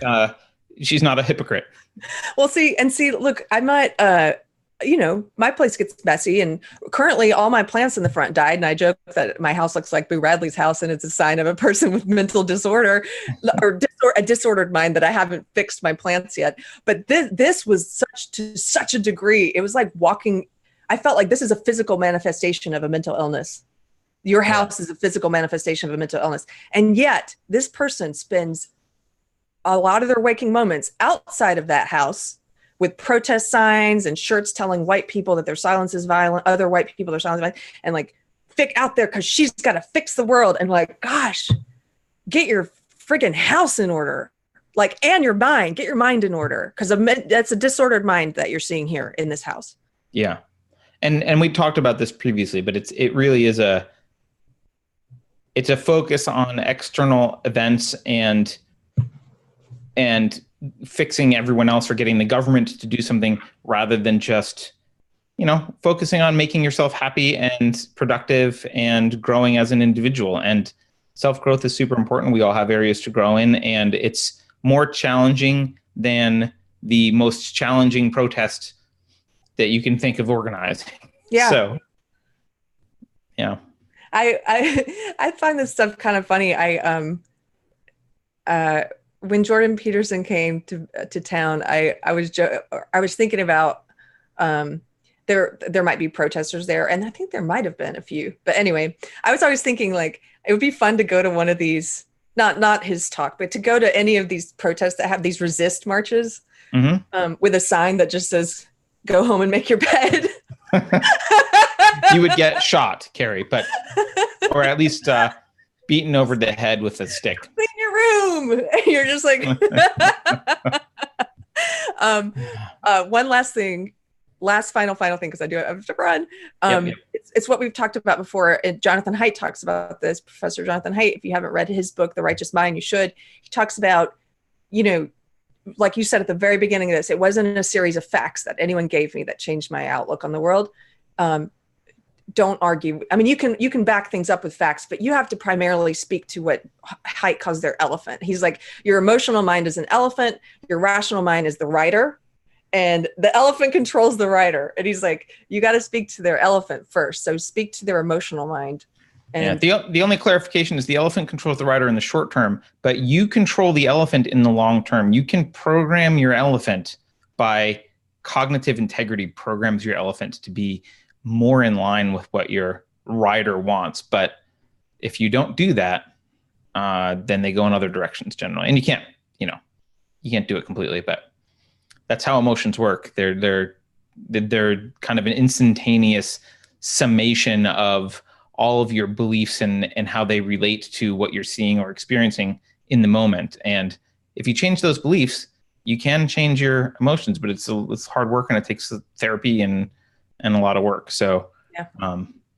right. She's not a hypocrite. Well, see, look, I might, my place gets messy, and currently all my plants in the front died. And I joke that my house looks like Boo Radley's house, and it's a sign of a person with mental disorder or a disordered mind that I haven't fixed my plants yet. But this was such a degree. It was like walking. I felt like this is a physical manifestation of a mental illness. Your house is a physical manifestation of a mental illness. And yet this person spends a lot of their waking moments outside of that house with protest signs and shirts telling white people that their silence is violent, other white people their silence is violent, and like out there because she's got to fix the world. And like, gosh, get your friggin' house in order. Like, and your mind, get your mind in order, because that's a disordered mind that you're seeing here in this house. Yeah. And we talked about this previously, but it really is it's a focus on external events and fixing everyone else or getting the government to do something rather than just, focusing on making yourself happy and productive and growing as an individual. And self-growth is super important. We all have areas to grow in, and it's more challenging than the most challenging protest that you can think of organizing. Yeah. So, yeah. I find this stuff kind of funny. When Jordan Peterson came to town, I was thinking about there might be protesters there, and I think there might have been a few. But anyway, I was always thinking like It would be fun to go to one of these, not his talk, but to go to any of these protests that have these resist marches with a sign that just says, "Go home and make your bed." You would get shot, Keri, or at least beaten over the head with a stick. Clean your room. You're just like, one last thing. Final thing, because I do have to run. It's what we've talked about before. And Jonathan Haidt talks about this. Professor Jonathan Haidt, if you haven't read his book, The Righteous Mind, you should. He talks about, like you said at the very beginning of this, it wasn't a series of facts that anyone gave me that changed my outlook on the world. Don't argue. I mean, you can back things up with facts, but you have to primarily speak to what Haidt calls their elephant. He's like, your emotional mind is an elephant, your rational mind is the rider, and the elephant controls the rider. And he's like, you got to speak to their elephant first. So speak to their emotional mind. And the only clarification is the elephant controls the rider in the short term, but you control the elephant in the long term. You can program your elephant by cognitive integrity programs your elephant to be more in line with what your rider wants. But if you don't do that, then they go in other directions generally. And you can't do it completely, but that's how emotions work. They're kind of an instantaneous summation of all of your beliefs and how they relate to what you're seeing or experiencing in the moment. And if you change those beliefs, you can change your emotions, but it's hard work and it takes therapy and a lot of work. So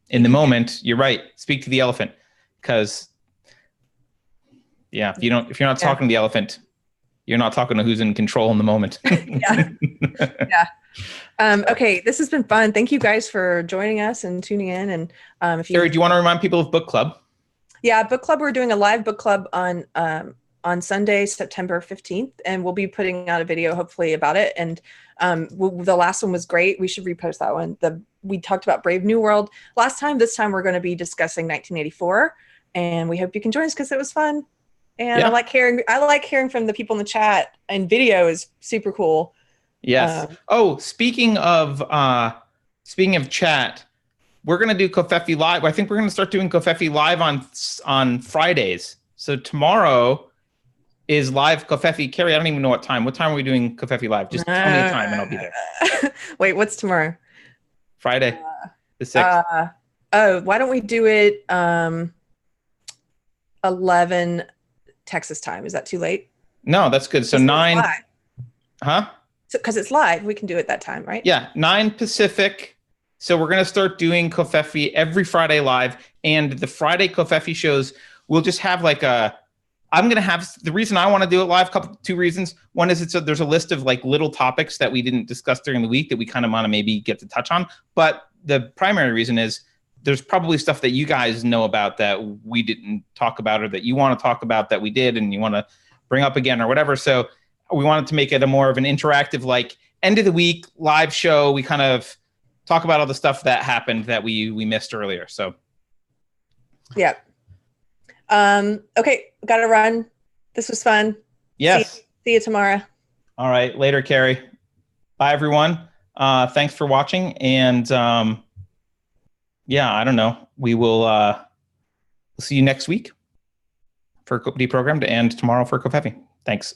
in the moment, you're right. Speak to the elephant, because if you're not talking to the elephant, you're not talking to who's in control in the moment. Okay, this has been fun. Thank you guys for joining us and tuning in. And Keri, do you want to remind people of book club? Yeah, book club. We're doing a live book club on Sunday, September 15th, and we'll be putting out a video hopefully about it. And the last one was great. We should repost that one. We talked about Brave New World last time. This time we're going to be discussing 1984, and we hope you can join us because it was fun. And I like hearing from the people in the chat, and video is super cool. Yes. Speaking of chat, we're going to do Covfefe Live. I think we're going to start doing Covfefe Live on Fridays. So tomorrow is live Covfefe. Keri, I don't even know what time. What time are we doing Covfefe Live? Just tell me a time and I'll be there. Wait, what's tomorrow? Friday, the 6th. Why don't we do it 11 Texas time? Is that too late? No, that's good. So 9. Huh? Because it's live, we can do it that time, right? Yeah, 9 Pacific. So we're going to start doing Covfefe every Friday live. And the Friday Covfefe shows, we'll just have the reason I want to do it live, two reasons. One is there's a list of little topics that we didn't discuss during the week that we kind of want to maybe get to touch on. But the primary reason is there's probably stuff that you guys know about that we didn't talk about, or that you want to talk about that we did and you want to bring up again or whatever. So we wanted to make it a more of an interactive, end of the week live show. We kind of talk about all the stuff that happened that we missed earlier. So, yeah. Okay, gotta run. This was fun. Yes. See you tomorrow. All right, later, Keri. Bye, everyone. Thanks for watching, and I don't know. We will see you next week for Deprogrammed, and tomorrow for Covfefe. Thanks.